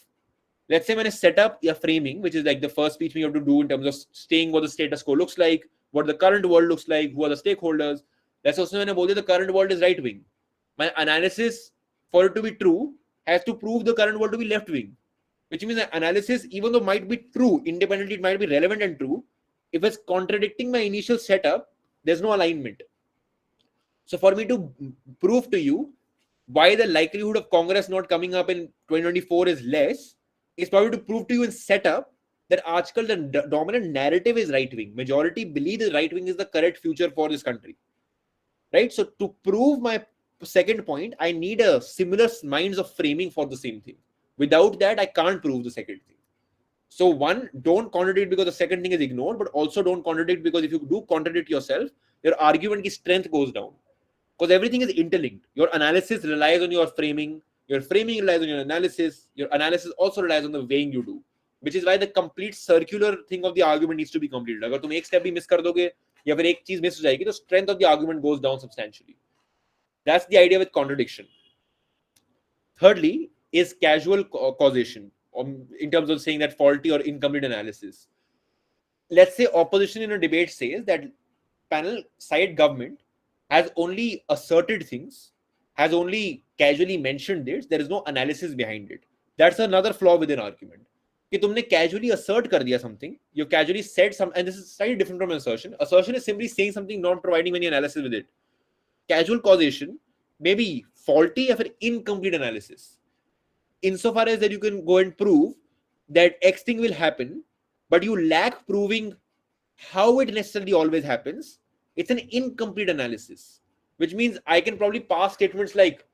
Let's say मैंने set up a framing, which is like the first speech we have to do in terms of saying what the status quo looks like, what the current world looks like, who are the stakeholders. Let's also मैंने बोल दिया the current world is right wing. My analysis, for it to be true, has to prove the current world to be left wing. Which means the analysis, even though might be true, independently it might be relevant and true, if it's contradicting my initial setup, there's no alignment. So for me to prove to you why the likelihood of Congress not coming up in 2024 is less, is probably to prove to you in setup that aajkal the dominant narrative is right wing. Majority believe the right wing is the correct future for this country. Right? So to prove my second point, I need a similar minds of framing for the same thing. Without that, I can't prove the second thing. So one, don't contradict because the second thing is ignored, but also don't contradict because if you do contradict yourself, your argument ki strength goes down. Because everything is interlinked. Your analysis relies on your framing relies on your analysis also relies on the weighing you do. Which is why the complete circular thing of the argument needs to be completed. अगर तुम एक step भी miss कर दोगे या फिर एक चीज miss हो जाएगी, तो strength of the argument goes down substantially. That's the idea with contradiction. Thirdly, is casual causation in terms of saying that faulty or incomplete analysis. Let's say opposition in a debate says that panel side government has only asserted things, has only casually mentioned this, there is no analysis behind it. That's another flaw within argument. कि तुमने casually assert कर दिया something, you casually said some, and this is slightly different from assertion. Assertion is simply saying something, not providing any analysis with it. Casual causation may be faulty or incomplete analysis. Insofar as that you can go and prove that X thing will happen, but you lack proving how it necessarily always happens, it's an incomplete analysis. Which means I can probably pass statements like,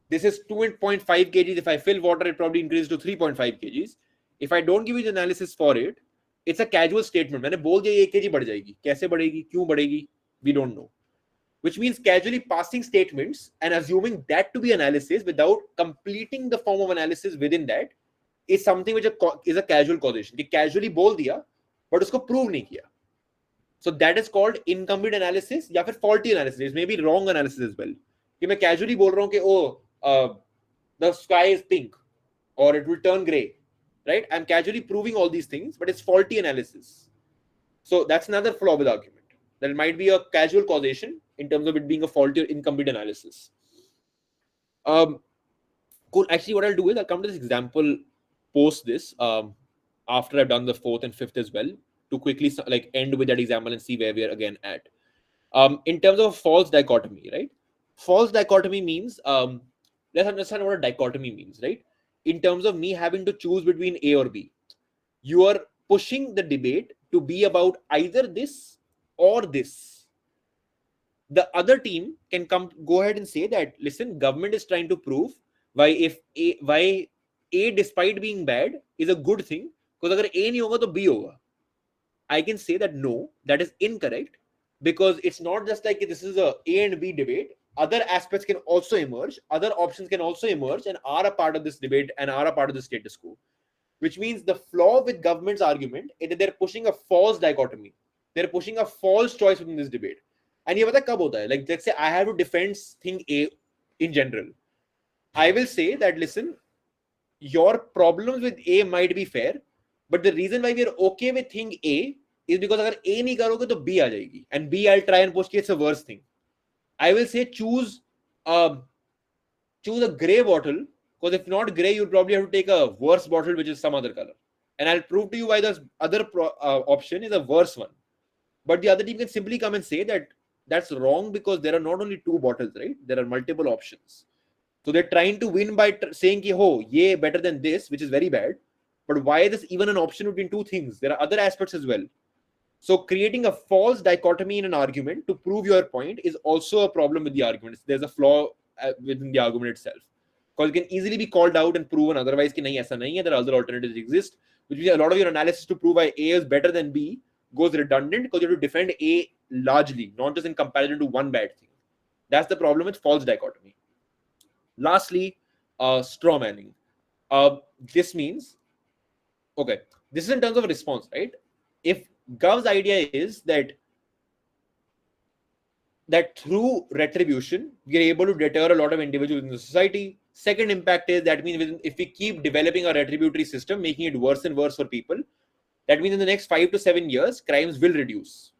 this is 2.5 kgs. If I fill water, it probably increases to 3.5 kgs. If I don't give you the analysis for it, it's a casual statement. मैंने बोल दिया 1 kg बढ़ जाएगी. कैसे बढ़ेगी? क्यों बढ़ेगी? We don't know. Which means casually passing statements and assuming that to be analysis without completing the form of analysis within that is something which is a casual causation. कि casually बोल दिया, but उसको prove नहीं किया. So that is called incomplete analysis या फिर faulty analysis. It may be wrong analysis as well. कि मैं casually बोल रहा हूँ कि the sky is pink or it will turn gray, right? I'm casually proving all these things, but it's faulty analysis. So that's another flaw with argument. That it might be a casual causation in terms of it being a faulty or incomplete analysis. Cool. Actually, what I'll do is I'll come to this example post this after I've done the fourth and fifth as well, to quickly like end with that example and see where we are again at. In terms of false dichotomy, right? False dichotomy means let's understand what a dichotomy means, right? In terms of me having to choose between A or B, you are pushing the debate to be about either this or this. The other team can go ahead and say that, listen, government is trying to prove why A despite being bad is a good thing, because अगर A नहीं होगा तो B होगा. I can say that no, that is incorrect, because it's not just like this is a A and B debate. Other aspects can also emerge, other options can also emerge and are a part of this debate and are a part of the status quo. Which means the flaw with government's argument is that they're pushing a false dichotomy. They're pushing a false choice within this debate. And ये पता कब होता है? Like, let's say I have to defend thing A in general. I will say that, listen, your problems with A might be fair, but the reason why we are okay with thing A is because अगर A नहीं करोगे तो B आ जाएगी. And B I'll try and push कि it's a worse thing. I will say choose a grey bottle, because if not grey, you'll probably have to take a worse bottle which is some other color. And I'll prove to you why the other option is a worse one. But the other team can simply come and say that that's wrong, because there are not only two bottles, right? There are multiple options. So they're trying to win by saying ki, oh, yeah, better than this, which is very bad. But why is this even an option between two things? There are other aspects as well. So creating a false dichotomy in an argument to prove your point is also a problem with the argument. There's a flaw within the argument itself. Because it can easily be called out and proven otherwise कि नहीं ऐसा नहीं है, there are other alternatives exist, which means a lot of your analysis to prove why A is better than B goes redundant, because you have to defend A largely, not just in comparison to one bad thing. That's the problem with false dichotomy. Lastly, straw manning. This means, okay, this is in terms of response, right? If Gov's idea is that through retribution, we are able to deter a lot of individuals in the society. Second impact is that means if we keep developing a retributory system, making it worse and worse for people, that means in the next 5 to 7 years, crimes will reduce.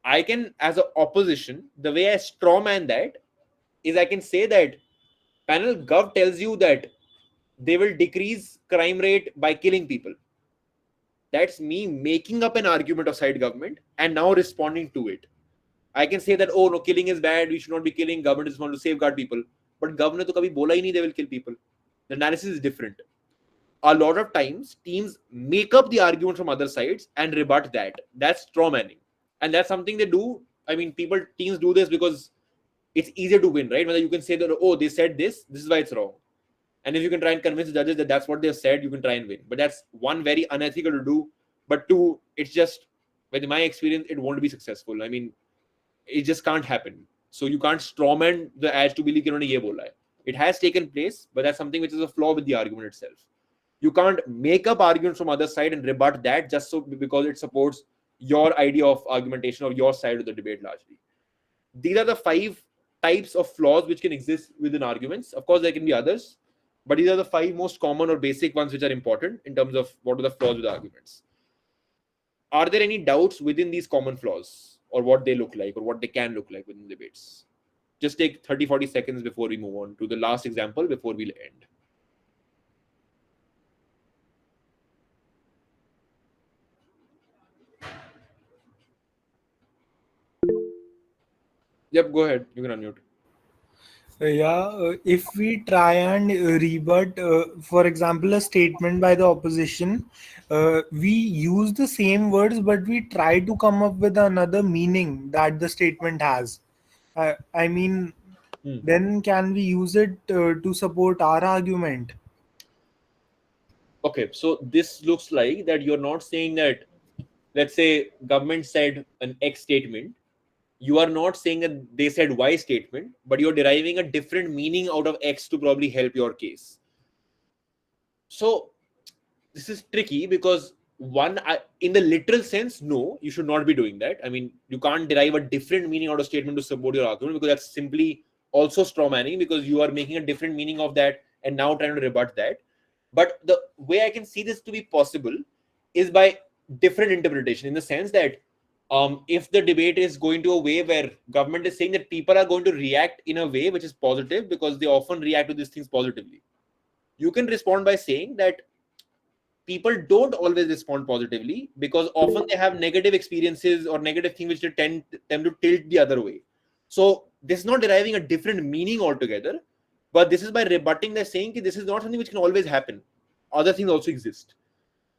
I can, as an opposition, the way I strawman that is I can say that panel Gov tells you that they will decrease crime rate by killing people. That's me making up an argument of side government and now responding to it. I can say that, oh no, killing is bad, we should not be killing, government is want to safeguard people. But government to kabhi bola hi nahi they will kill people. The analysis is different. A lot of times, teams make up the argument from other sides and rebut that. That's straw manning. And that's something they do. I mean, teams do this because it's easier to win, right? Whether you can say that, oh, they said this is why it's wrong. And if you can try and convince the judges that that's what they've said, you can try and win. But that's one, very unethical to do. But two, it's just, with my experience, it won't be successful. I mean, it just can't happen. So you can't strawman the edge to believe ye bola hai. It has taken place, but that's something which is a flaw with the argument itself. You can't make up arguments from other side and rebut that just so because it supports your idea of argumentation or your side of the debate largely. These are the 5 types of flaws which can exist within arguments. Of course, there can be others, but these are the 5 most common or basic ones which are important in terms of what are the flaws with the arguments. Are there any doubts within these common flaws or what they look like or what they can look like within debates? Just take 30-40 seconds before we move on to the last example before we'll end. Yep, go ahead. You can unmute. If we try and rebut, for example, a statement by the opposition, we use the same words, but we try to come up with another meaning that the statement has. I mean, then can we use it to support our argument? Okay, so this looks like that you're not saying that, let's say, government said an X statement. You are not saying that they said Y statement, but you're deriving a different meaning out of X to probably help your case. So this is tricky because in the literal sense, no, you should not be doing that. I mean, you can't derive a different meaning out of statement to support your argument because that's simply also straw manning because you are making a different meaning of that and now trying to rebut that. But the way I can see this to be possible is by different interpretation in the sense that if the debate is going to a way where government is saying that people are going to react in a way which is positive because they often react to these things positively, you can respond by saying that people don't always respond positively because often they have negative experiences or negative things which they tend to tilt the other way. So this is not deriving a different meaning altogether, but this is by rebutting the saying that this is not something which can always happen. Other things also exist.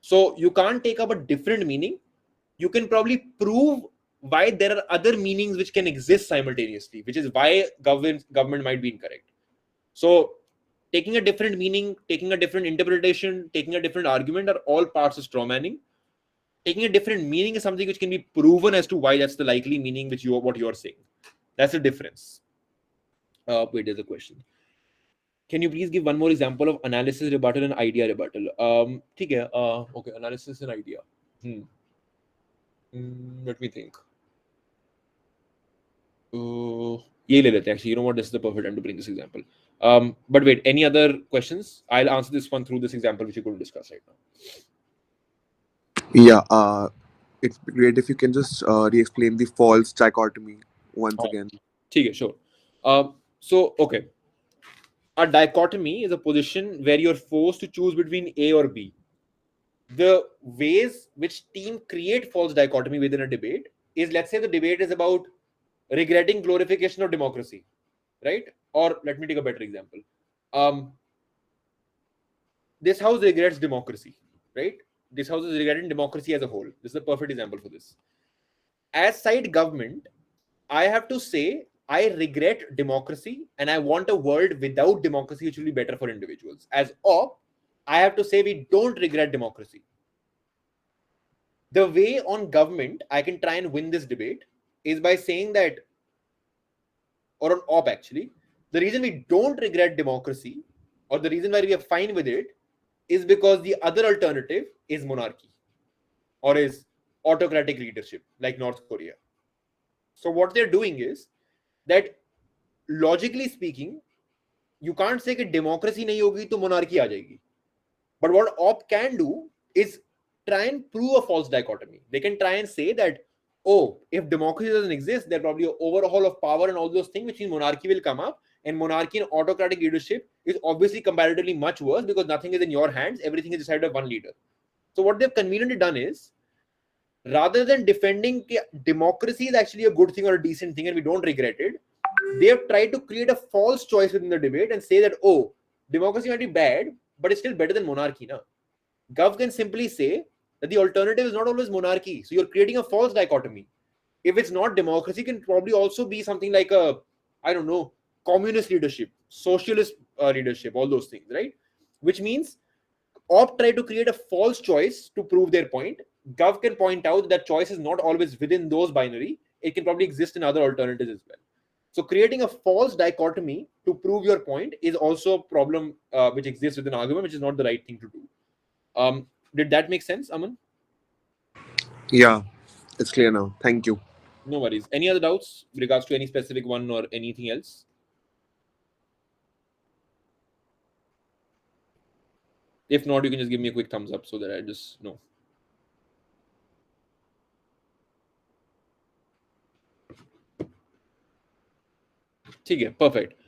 So you can't take up a different meaning. You can probably prove why there are other meanings which can exist simultaneously, which is why government might be incorrect. So taking a different meaning, taking a different interpretation, taking a different argument are all parts of straw manning. Taking a different meaning is something which can be proven as to why that's the likely meaning which what you're saying. That's the difference. Wait, there's a question. Can you please give one more example of analysis rebuttal and idea rebuttal? Okay, analysis and idea. Let me think. Actually, you know what? This is the perfect time to bring this example. But wait, any other questions? I'll answer this one through this example which you're going to discuss right now. Yeah, it's great if you can just re-explain the false dichotomy once again. Okay, sure. So, okay. A dichotomy is a position where you're forced to choose between A or B. The ways which team create false dichotomy within a debate is, let's say the debate is about regretting glorification of democracy, right? Or let me take a better example. This house regrets democracy, right? This house is regretting democracy as a whole. This is a perfect example for this. As side government, I have to say I regret democracy and I want a world without democracy which will be better for individuals. As op, I have to say we don't regret democracy. The way on government I can try and win this debate is by saying that, or on op actually, the reason we don't regret democracy or the reason why we are fine with it is because the other alternative is monarchy or is autocratic leadership like North Korea. So what they're doing is that, logically speaking, you can't say that democracy nahi hogi to monarchy aa jayegi. But what op can do is try and prove a false dichotomy. They can try and say that, oh, if democracy doesn't exist, there'll probably an overhaul of power and all those things, which means monarchy will come up. And monarchy and autocratic leadership is obviously comparatively much worse because nothing is in your hands, everything is decided by one leader. So what they've conveniently done is, rather than defending democracy is actually a good thing or a decent thing and we don't regret it, they have tried to create a false choice within the debate and say that, oh, democracy might be bad, but it's still better than monarchy. Na? Gov can simply say that the alternative is not always monarchy. So you're creating a false dichotomy. If it's not democracy, it can probably also be something like a, I don't know, communist leadership, socialist leadership, all those things, right? Which means op try to create a false choice to prove their point. Gov can point out that choice is not always within those binary. It can probably exist in other alternatives as well. So creating a false dichotomy to prove your point is also a problem which exists with an argument, which is not the right thing to do. Did that make sense, Aman? Yeah, it's clear now. Thank you. No worries. Any other doubts with regards to any specific one or anything else? If not, you can just give me a quick thumbs up so that I just know. Okay, perfect.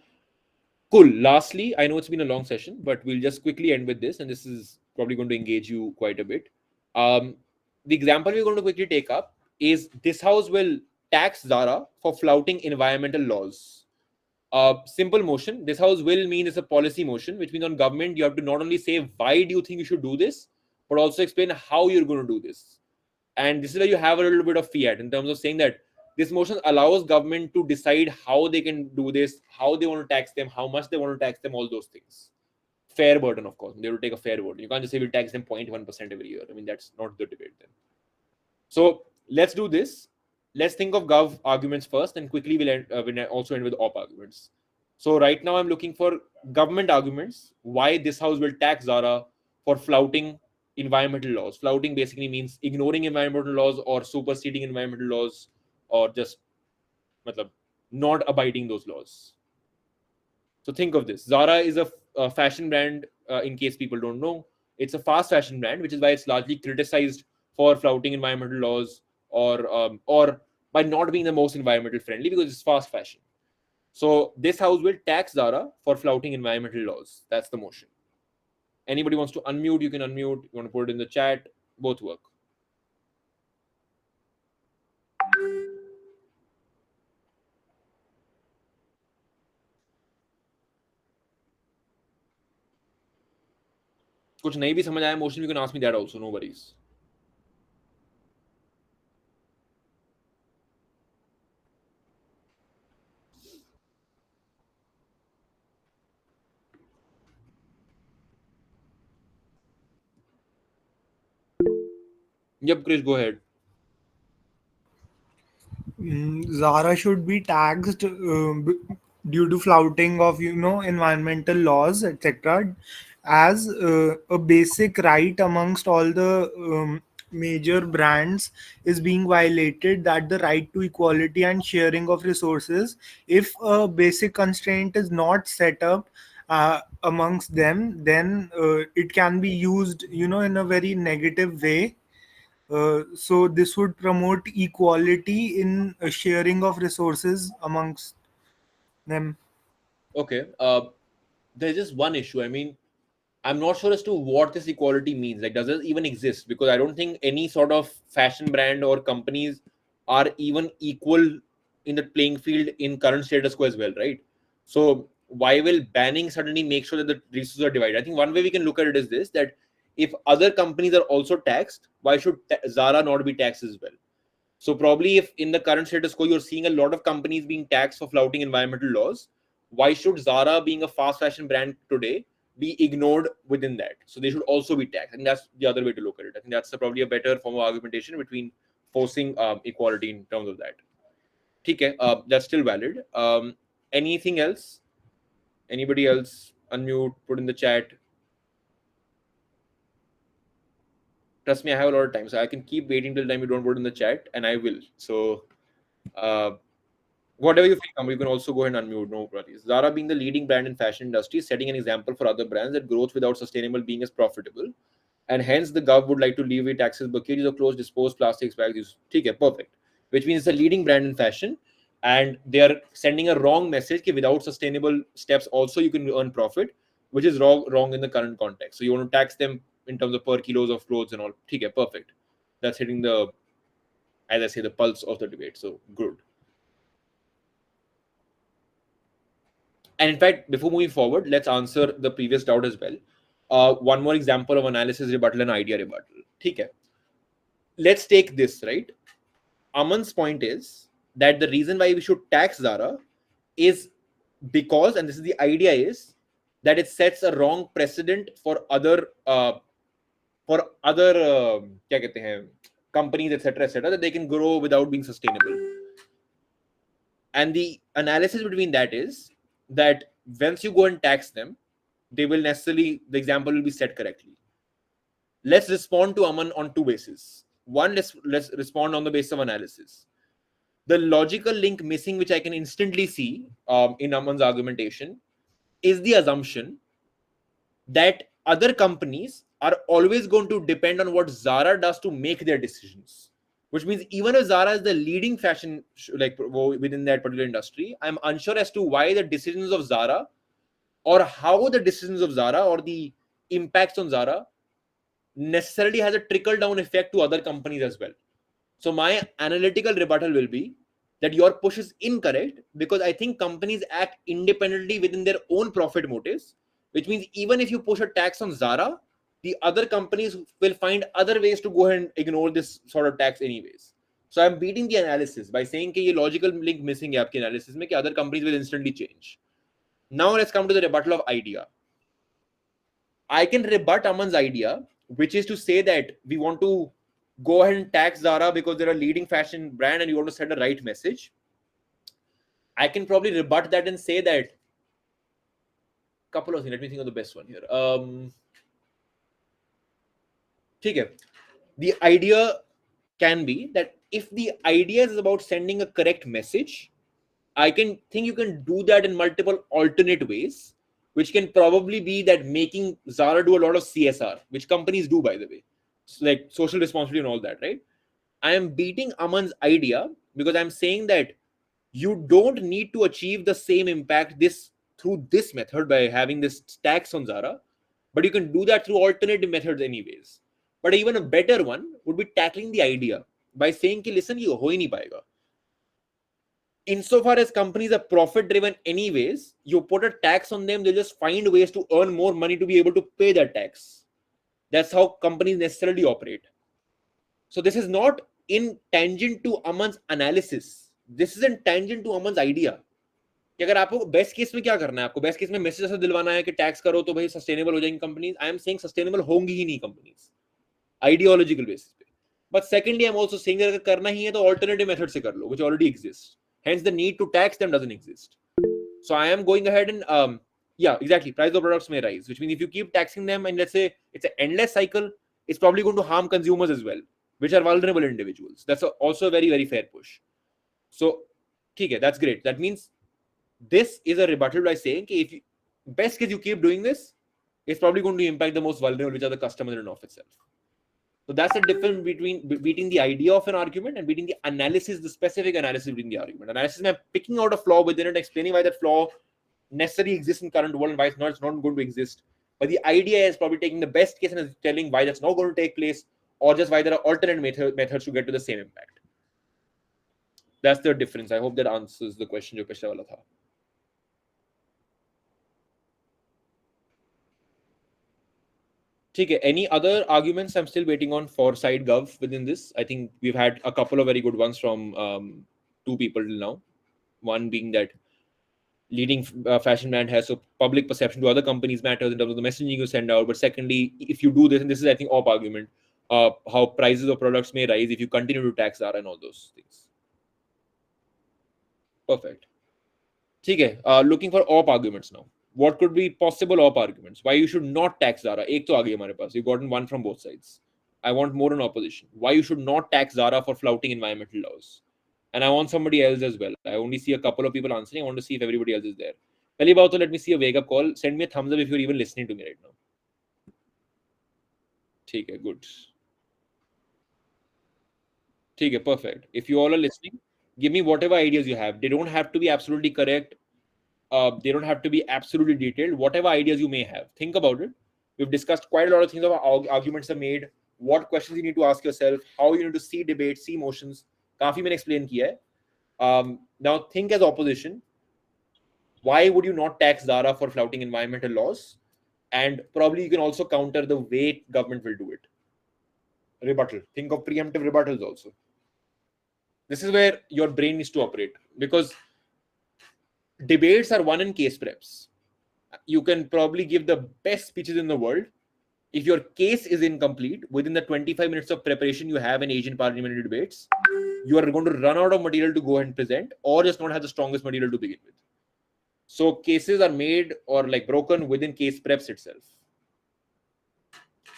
Cool. Lastly, I know it's been a long session, but we'll just quickly end with this, and this is probably going to engage you quite a bit. The example we're going to quickly take up is this house will tax Zara for flouting environmental laws. Simple motion. This house will mean it's a policy motion, which means on government you have to not only say why do you think you should do this, but also explain how you're going to do this. And this is where you have a little bit of fiat in terms of saying that this motion allows government to decide how they can do this, how they want to tax them, how much they want to tax them, all those things. Fair burden, of course. They will take a fair burden. You can't just say we'll tax them 0.1% every year. I mean, that's not the debate then. So let's do this. Let's think of gov arguments first, and quickly we'll also end with op arguments. So right now I'm looking for government arguments why this house will tax Zara for flouting environmental laws. Flouting basically means ignoring environmental laws or superseding environmental laws or just not abiding those laws. So think of this. Zara is a fashion brand, in case people don't know. It's a fast fashion brand, which is why it's largely criticized for flouting environmental laws or by not being the most environmental friendly because it's fast fashion. So this house will tax Zara for flouting environmental laws. That's the motion. Anybody wants to unmute, you can unmute. You want to put it in the chat, both work. कुछ नहीं भी समझ आया motion, you can ask me that also, no worries. Yep, Chris, go ahead. Zara should be taxed due to flouting of environmental laws, etc., as a basic right amongst all the major brands is being violated, that the right to equality and sharing of resources, if a basic constraint is not set up amongst them, then it can be used in a very negative way. So this would promote equality in sharing of resources amongst them. Okay. There's just one issue. I mean, I'm not sure as to what this equality means. Like, does it even exist? Because I don't think any sort of fashion brand or companies are even equal in the playing field in current status quo as well, right? So why will banning suddenly make sure that the resources are divided? I think one way we can look at it is this: that if other companies are also taxed, why should Zara not be taxed as well? So probably if in the current status quo, you're seeing a lot of companies being taxed for flouting environmental laws, why should Zara, being a fast fashion brand today, be ignored within that? So they should also be taxed. And that's the other way to look at it. I think that's probably a better form of argumentation between forcing equality in terms of that. Okay, that's still valid. Anything else? Anybody else unmute, put in the chat. Trust me, I have a lot of time, so I can keep waiting till the time you don't put in the chat, and I will. So, whatever you feel comfortable, you can also go ahead and unmute. No worries. Zara, being the leading brand in fashion industry, is setting an example for other brands that growth without sustainable being is profitable, and hence the gov would like to leave taxes, packages of clothes, disposed plastics, bags. Use. Okay, perfect. Which means it's a leading brand in fashion, and they are sending a wrong message that without sustainable steps also you can earn profit, which is wrong in the current context. So you want to tax them in terms of per kilos of clothes and all. Okay, perfect. That's hitting the, as I say, the pulse of the debate. So good. And in fact, before moving forward, let's answer the previous doubt as well. One more example of analysis rebuttal and idea rebuttal. Okay. Let's take this, right? Aman's point is that the reason why we should tax Zara is because, and this is the idea, is that it sets a wrong precedent for other क्या कहते हैं, companies, etc., that they can grow without being sustainable. And the analysis between that is that once you go and tax them, they will necessarily, the example will be set correctly. Let's respond to Aman on two bases. One, let's respond on the basis of analysis. The logical link missing, which I can instantly see in Aman's argumentation, is the assumption that other companies are always going to depend on what Zara does to make their decisions. Which means even if Zara is the leading fashion within that particular industry, I'm unsure as to why the decisions of Zara or how the decisions of Zara or the impacts on Zara necessarily has a trickle down effect to other companies as well. So my analytical rebuttal will be that your push is incorrect, because I think companies act independently within their own profit motives, which means even if you push a tax on Zara, the other companies will find other ways to go ahead and ignore this sort of tax anyways. So I'm beating the analysis by saying that this logical link missing है आपके analysis में, कि other companies will instantly change. Now let's come to the rebuttal of idea. I can rebut Aman's idea, which is to say that we want to go ahead and tax Zara because they're a leading fashion brand and you want to send a right message. I can probably rebut that and say that, couple of things. Let me think of the best one here. Okay. The idea can be that if the idea is about sending a correct message, I can think you can do that in multiple alternate ways, which can probably be that making Zara do a lot of CSR, which companies do, by the way, like social responsibility and all that, right? I am beating Aman's idea because I'm saying that you don't need to achieve the same impact through this method by having this tax on Zara, but you can do that through alternative methods anyways. But even a better one would be tackling the idea by saying कि listen, ये हो ही नहीं पाएगा. Insofar as companies are profit driven anyways, you put a tax on them, they'll just find ways to earn more money to be able to pay that tax. That's how companies necessarily operate. So this is not in tangent to Aman's analysis. This is in tangent to Aman's idea. कि अगर आपको best case में क्या करना है, आपको best case में message ऐसा दिलवाना है कि टैक्स करो तो भाई सस्टेनेबल हो जाएंगी companies. I am saying sustainable होंगी ही नहीं कंपनीज आइडियोलॉजिकल बेसिस पे. But secondly I am also saying अगर करना ही है तो अल्टरनेटिव मेथड से कर लो, which already exist. Hence, the need to tax them doesn't exist. So I am going ahead and yeah, exactly. Price of products may rise, which means if you keep taxing them and let's say it's an endless cycle, it's probably going to harm consumers as well, which are vulnerable individuals. That's also a very, very fair push. So, okay, that's great. That means this is a rebuttal by saying that if you, best case you keep doing this, it's probably going to impact the most vulnerable, which are the customers in and of itself. So that's the difference between beating the idea of an argument and beating the analysis, the specific analysis between the argument. Analysis means picking out a flaw within it, explaining why that flaw necessarily exists in current world and why it's not going to exist. But the idea is probably taking the best case and telling why that's not going to take place, or just why there are alternate methods to get to the same impact. That's the difference. I hope that answers the question. जो पिछला वाला था. ठीक है. Any other arguments? I'm still waiting on for side gov within this. I think we've had a couple of very good ones from two people till now. One being that leading fashion brand has so public perception to other companies matters in terms of the messaging you send out. But secondly, if you do this, and this is I think op argument, how prices of products may rise if you continue to tax Zara and all those things. Perfect. ठीक है. Looking for op arguments now. what could be possible op arguments why you should not tax Zara. Ek to aa gayi hamare paas. You've gotten one from both sides. I want more in opposition. Why you should not tax Zara for flouting environmental laws. And I want somebody else as well. I only see a couple of people answering. I want to see if everybody else is there. Pehli baat to let me see a wake up call. Send me a thumbs up if you're even listening to me right now. ठीक है, good. ठीक है, perfect. If you all are listening, give me whatever ideas you have. They don't have to be absolutely correct. They don't have to be absolutely detailed. Whatever ideas you may have, think about it. We've discussed quite a lot of things about how arguments are made, what questions you need to ask yourself, how you need to see debate, see motions. काफी मैंने explain किया है. Now think as opposition. Why would you not tax Zara for flouting environmental laws? And probably you can also counter the way government will do it. Rebuttal. Think of preemptive rebuttals also. This is where your brain needs to operate, because debates are won in case preps. You can probably give the best speeches in the world. If your case is incomplete within the 25 minutes of preparation you have in Asian parliamentary debates, you are going to run out of material to go ahead and present, or just not have the strongest material to begin with. So cases are made or like broken within case preps itself.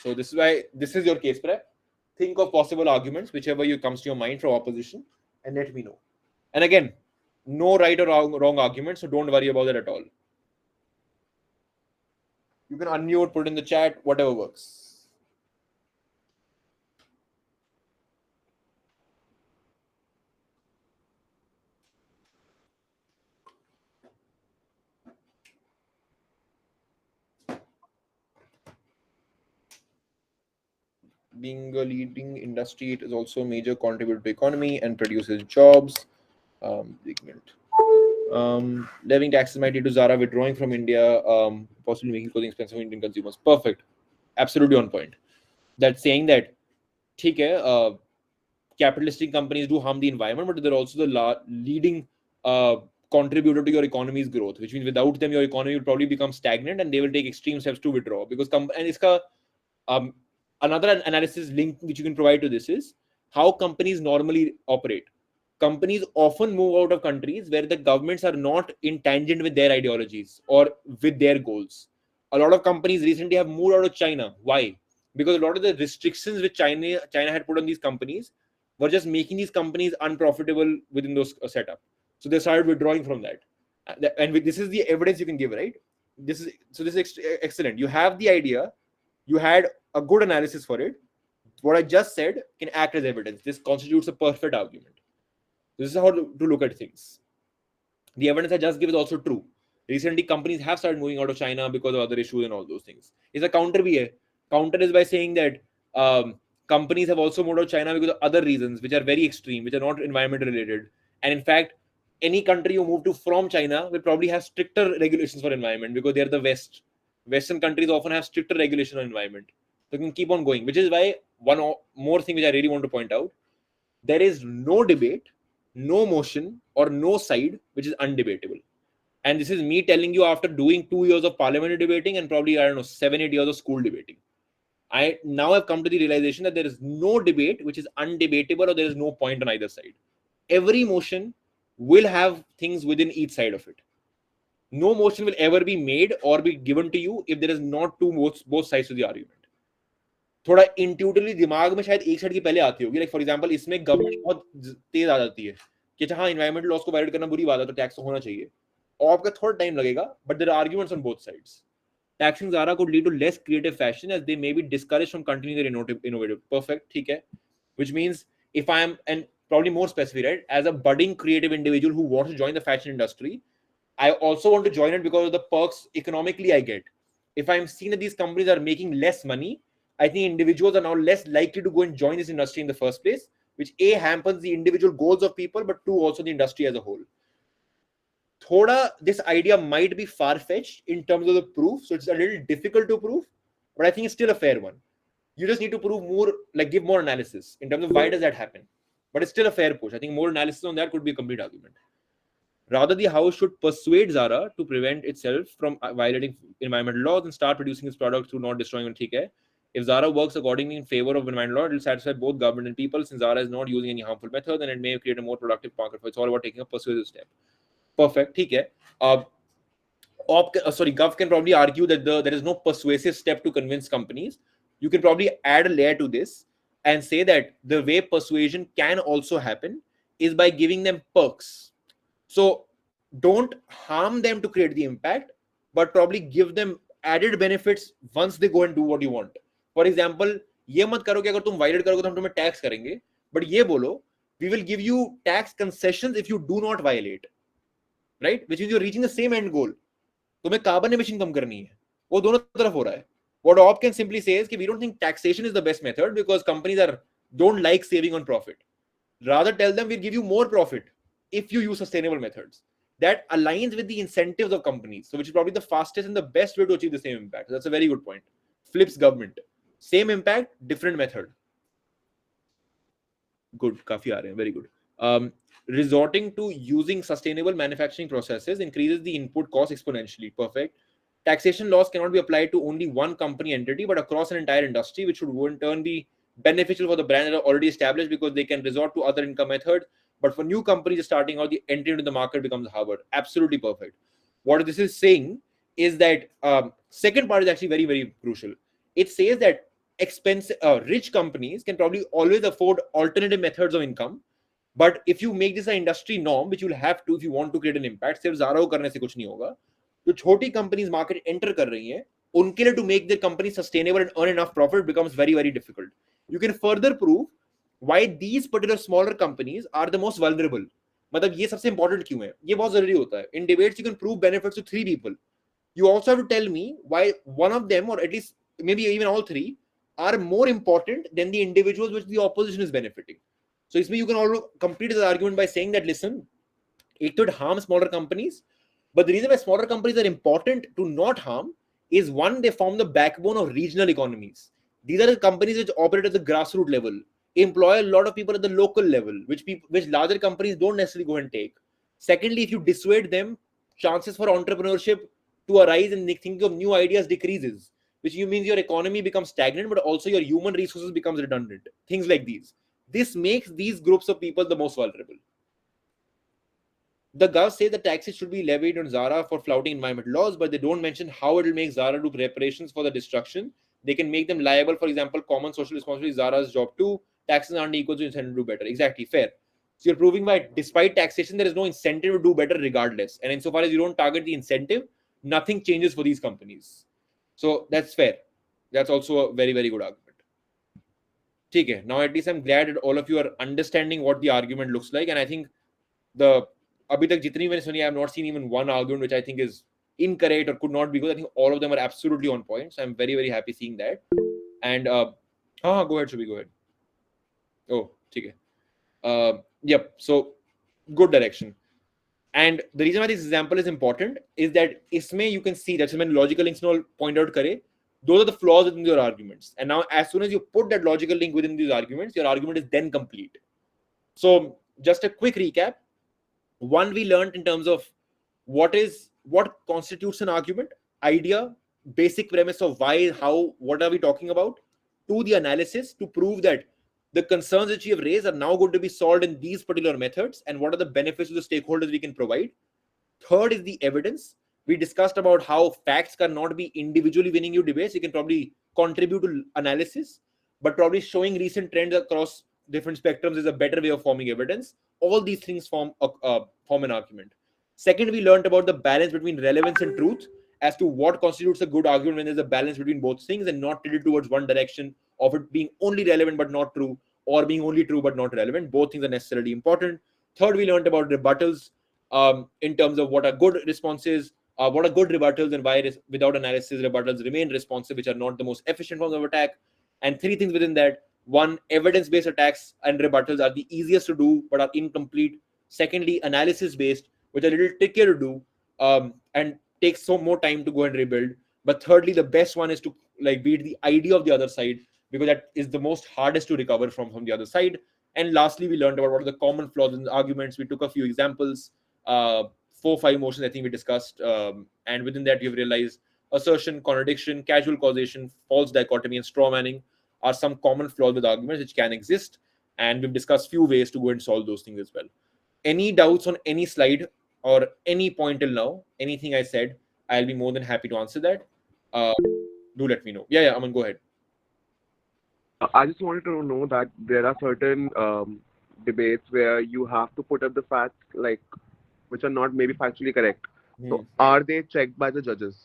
So this is why this is your case prep. Think of possible arguments, whichever you comes to your mind from opposition, and let me know. And again, no right or wrong argument, so don't worry about that at all. You can unmute, put in the chat, whatever works. Being a leading industry, it is also a major contributor to economy and produces jobs. Levying taxes might lead to Zara withdrawing from India, possibly making clothing expensive for Indian consumers. Perfect. Absolutely on point. That's saying that, ठीक है, capitalistic companies do harm the environment, but they're also the leading contributor to your economy's growth, which means without them, your economy will probably become stagnant and they will take extreme steps to withdraw. Because and iska, another analysis link which you can provide to this is how companies normally operate. Companies often move out of countries where the governments are not in tangent with their ideologies or with their goals. A lot of companies recently have moved out of China. Why? Because a lot of the restrictions which China had put on these companies were just making these companies unprofitable within those setup. So they started withdrawing from that. And this is the evidence you can give, right? This is excellent. You have the idea, you had a good analysis for it. What I just said can act as evidence. This constitutes a perfect argument. This is how to look at things. The evidence I just give is also true. Recently, companies have started moving out of China because of other issues and all those things. It's a counter bhi hai. Counter is by saying that companies have also moved out of China because of other reasons, which are very extreme, which are not environment related. And in fact, any country you move to from China will probably have stricter regulations for environment because they're the West. Western countries often have stricter regulation on environment. So you can keep on going, which is why one more thing which I really want to point out, there is no debate, no motion, or no side which is undebatable. And this is me telling you after doing 2 years of parliamentary debating and probably, I don't know, 7-8 years of school debating. I now have come to the realization that there is no debate which is undebatable or there is no point on either side. Every motion will have things within each side of it. No motion will ever be made or be given to you if there is not both sides to the argument. थोड़ा intuitively दिमाग में शायद एक side की पहले आती होगी, like for example इसमें गवर्नमेंट बहुत तेज आ जाती है कि हाँ इन्वायरमेंटल लॉस को वायलेट करना बुरी बात है तो टैक्स तो होना चाहिए, और आपका थोड़ा टाइम लगेगा, but there are arguments on both sides. Taxing Zara could lead to less creative fashion as they may be discouraged from continuing their innovative. Perfect, ठीक है. Which means if I am, and probably more specific, right, as a budding creative individual who wants to join the fashion industry, I also want to join it because of the perks economically I get. If I'm seeing that these companies are making less money, I think individuals are now less likely to go and join this industry in the first place, which A, hampers the individual goals of people, but two, also the industry as a whole. Thoda, this idea might be far-fetched in terms of the proof, so it's a little difficult to prove, but I think it's still a fair one. You just need to prove more, like give more analysis in terms of why does that happen. But it's still a fair push. I think more analysis on that could be a complete argument. Rather, the house should persuade Zara to prevent itself from violating environmental laws and start producing its products through not destroying it. If Zara works accordingly in favor of environmental law, it will satisfy both government and people, since Zara is not using any harmful methods, and it may create a more productive market. It's all about taking a persuasive step. Perfect. ठीक है. Gov can probably argue that there is no persuasive step to convince companies. You can probably add a layer to this and say that the way persuasion can also happen is by giving them perks. So don't harm them to create the impact, but probably give them added benefits once they go and do what you want. For example, ये मत करो कि अगर तुम violet करोगे तो हम तुम्हें टैक्स करेंगे, बट ये बोलो we will give you tax concessions if you do not violate, right? Which means you're reaching the same end goal. तुम्हें कार्बन एमिशन कम करनी है, वो दोनों तरफ हो रहा है. What OP can simply say is कि we don't think taxation is the best method because companies don't like saving on profit. Rather tell them we'll give you more profit if you use sustainable methods. That aligns with the incentives of companies. So which is probably the fastest and the best way to achieve the same impact. So that's a very good point. Flips government. Same impact, different method. Good. काफी आ रहे हैं. Very good. Resorting to using sustainable manufacturing processes increases the input cost exponentially. Perfect. Taxation laws cannot be applied to only one company entity, but across an entire industry, which would in turn be beneficial for the brands that are already established because they can resort to other income methods. But for new companies starting out, the entry into the market becomes harder. Absolutely perfect. What this is saying is that second part is actually very, very crucial. It says that rich companies can probably always afford alternative methods of income. But if you make this an industry norm, which you'll have to if you want to create an impact, सिर्फ ज़ारा को करने से कुछ नहीं होगा. जो छोटी companies market enter कर रही हैं, उनके लिए to make their company sustainable and earn enough profit becomes very, very difficult. You can further prove why these particular smaller companies are the most vulnerable. मतलब ये सबसे important क्यों है? ये बहुत जरूरी होता है. In debates, you can prove benefits to 3 people. You also have to tell me why one of them, or at least maybe even all 3, are more important than the individuals which the opposition is benefiting. So इसमें you can also complete the argument by saying that listen, it could harm smaller companies, but the reason why smaller companies are important to not harm is one, they form the backbone of regional economies. These are the companies which operate at the grassroots level, employ a lot of people at the local level, which larger companies don't necessarily go and take. Secondly, if you dissuade them, chances for entrepreneurship to arise and thinking of new ideas decreases, which means your economy becomes stagnant, but also your human resources becomes redundant. Things like these. This makes these groups of people the most vulnerable. The Gov say the taxes should be levied on Zara for flouting environmental laws, but they don't mention how it will make Zara do reparations for the destruction. They can make them liable, for example, common social responsibility is Zara's job too. Taxes aren't equal to incentive to do better. Exactly, fair. So you're proving by despite taxation, there is no incentive to do better regardless. And insofar as you don't target the incentive, nothing changes for these companies. So that's fair. That's also a very, very good argument. Okay, now at least I'm glad that all of you are understanding what the argument looks like. And I think अभी तक जितनी मैंने सुनी, I have not seen even one argument which I think is incorrect or could not be good. I think all of them are absolutely on point. So I'm very, very happy seeing that. And go ahead, Shubhi, go ahead. Oh, okay. Yep. So good direction. And the reason why this example is important is that इसमें you can see that's when logical links all point out करे. Those are the flaws within your arguments. And now as soon as you put that logical link within these arguments, your argument is then complete. So just a quick recap. One, we learned in terms of what constitutes an argument, idea, basic premise of why, how, what are we talking about. To the analysis to prove that the concerns that you have raised are now going to be solved in these particular methods and what are the benefits to the stakeholders we can provide. Third is the evidence. We discussed about how facts cannot be individually winning you debates. You can probably contribute to analysis, but probably showing recent trends across different spectrums is a better way of forming evidence. All these things form an argument. Second, we learned about the balance between relevance and truth as to what constitutes a good argument when there's a balance between both things and not tilted towards one direction of it being only relevant but not true, or being only true but not relevant. Both things are necessarily important. Third, we learned about rebuttals in terms of what are good responses, what are good rebuttals, and why without analysis rebuttals remain responsive, which are not the most efficient forms of attack. And three things within that. One, evidence-based attacks and rebuttals are the easiest to do but are incomplete. Secondly, analysis-based, which are a little trickier to do and takes so more time to go and rebuild. But thirdly, the best one is to beat the idea of the other side, because that is the most hardest to recover from the other side. And lastly, we learned about what are the common flaws in the arguments. We took a few examples, 4-5 motions I think we discussed, and within that you've realized assertion, contradiction, casual causation, false dichotomy, and straw manning are some common flaws with arguments which can exist, and we've discussed few ways to go and solve those things as well. Any doubts on any slide or any point till now, anything I said, I'll be more than happy to answer that. Do let me know. Yeah, Aman, go ahead. I just wanted to know that there are certain debates where you have to put up the facts, like which are not maybe factually correct. So, Hmm. are they checked by the judges?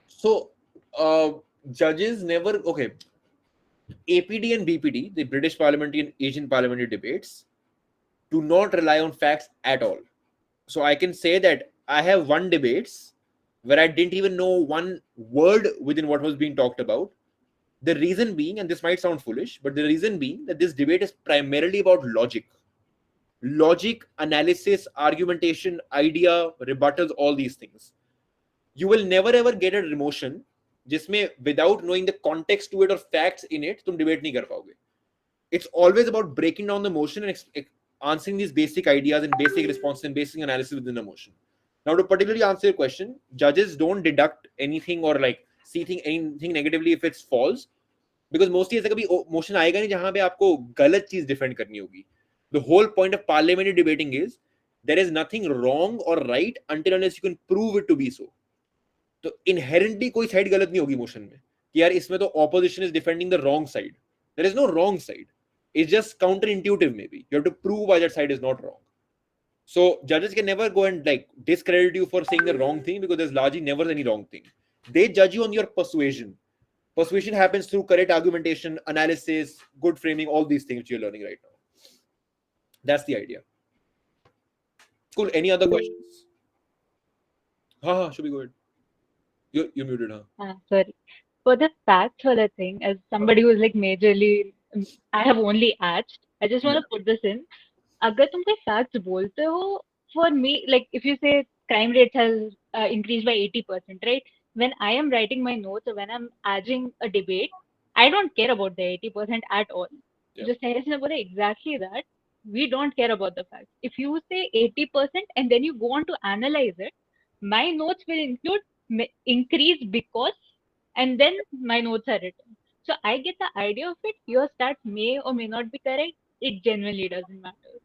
So, judges never, okay, APD and BPD, the British Parliamentary and Asian Parliamentary debates, do not rely on facts at all. So I can say that I have won debates where I didn't even know one word within what was being talked about. The reason being, and this might sound foolish, but the reason being that this debate is primarily about logic, analysis, argumentation, idea, rebuttals, all these things. You will never ever get a motion जिसमें without knowing the context to it or facts in it तुम debate नहीं कर पाओगे. It's always about breaking down the motion and answering these basic ideas and basic responses and basic analysis within the motion. Now, to particularly answer your question, judges don't deduct anything or like see anything negatively if it's false, because mostly ऐसा कभी motion आएगा नहीं जहां पे आपको गलत चीज defend करनी होगी. The whole point of parliamentary debating is there is nothing wrong or right until unless you can prove it to be so. तो inherently कोई साइड गलत नहीं होगी मोशन में कि यार इसमें तो opposition is defending the wrong side. There is no wrong side. It's just counterintuitive maybe. You have to prove why that side is not wrong. So judges can never go and like discredit you for saying the wrong thing because there's largely never any wrong thing. They judge you on your persuasion. Persuasion happens through correct argumentation, analysis, good framing, all these things which you're learning right now. That's the idea. Cool. Any other questions? Should we go ahead? You're muted, huh? Sorry. For the facts wala thing, as somebody who's like majorly, I have only asked. I just want to put this in. अगर तुम कोई facts बोलते हो, for me, like if you say crime rates has increased by 80%, right? When I am writing my notes or when I'm adding a debate, I don't care about the 80% at all. Yeah. Just Sehaj ne बोला exactly that. We don't care about the facts. If you say 80% and then you go on to analyze it, my notes will include increase because, and then my notes are written. So I get the idea of it. Your stats may or may not be correct. It genuinely doesn't matter.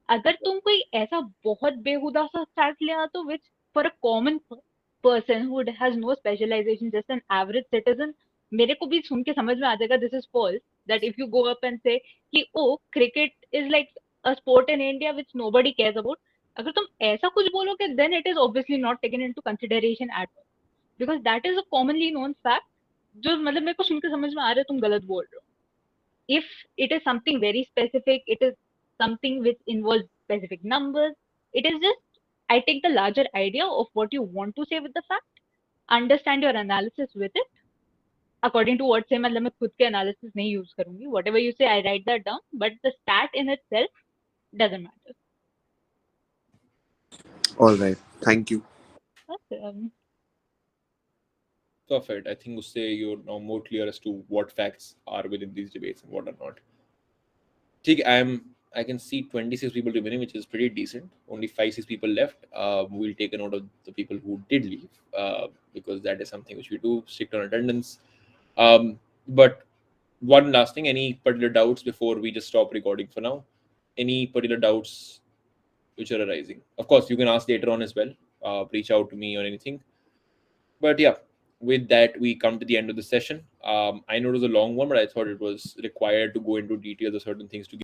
अगर तुम कोई ऐसा बहुत बेहुदा सा start ले आते हो which for a common person who has no specialization, just an average citizen, मेरे को भी सुन के समझ में आ जाएगा this is false. That if you go up and say कि oh cricket is like a sport in India which nobody cares about, अगर तुम ऐसा कुछ बोलोगे then it is obviously not taken into consideration at all, because that is a commonly known fact जो मतलब मेरे को सुन के समझ में आ रहा है तुम गलत बोल रहे हो. If it is something very specific, it is something which involves specific numbers, it is just I take the larger idea of what you want to say with the fact, understand your analysis with it according to what say. मतलब मैं खुद के analysis नहीं use करूंगी. Whatever you say, I write that down, but the stat in itself doesn't matter. All right. Thank you. That's, Perfect. I think उससे you're now more clear as to what facts are within these debates and what are not. ठीक, I can see 26 people remaining, which is pretty decent. Only 5-6 people left. We'll take a note of the people who did leave because that is something which we do, strict on attendance. But one last thing, any particular doubts before we just stop recording for now? Any particular doubts which are arising? Of course, you can ask later on as well. Reach out to me or anything. But yeah, with that, we come to the end of the session. I know it was a long one, but I thought it was required to go into details of certain things to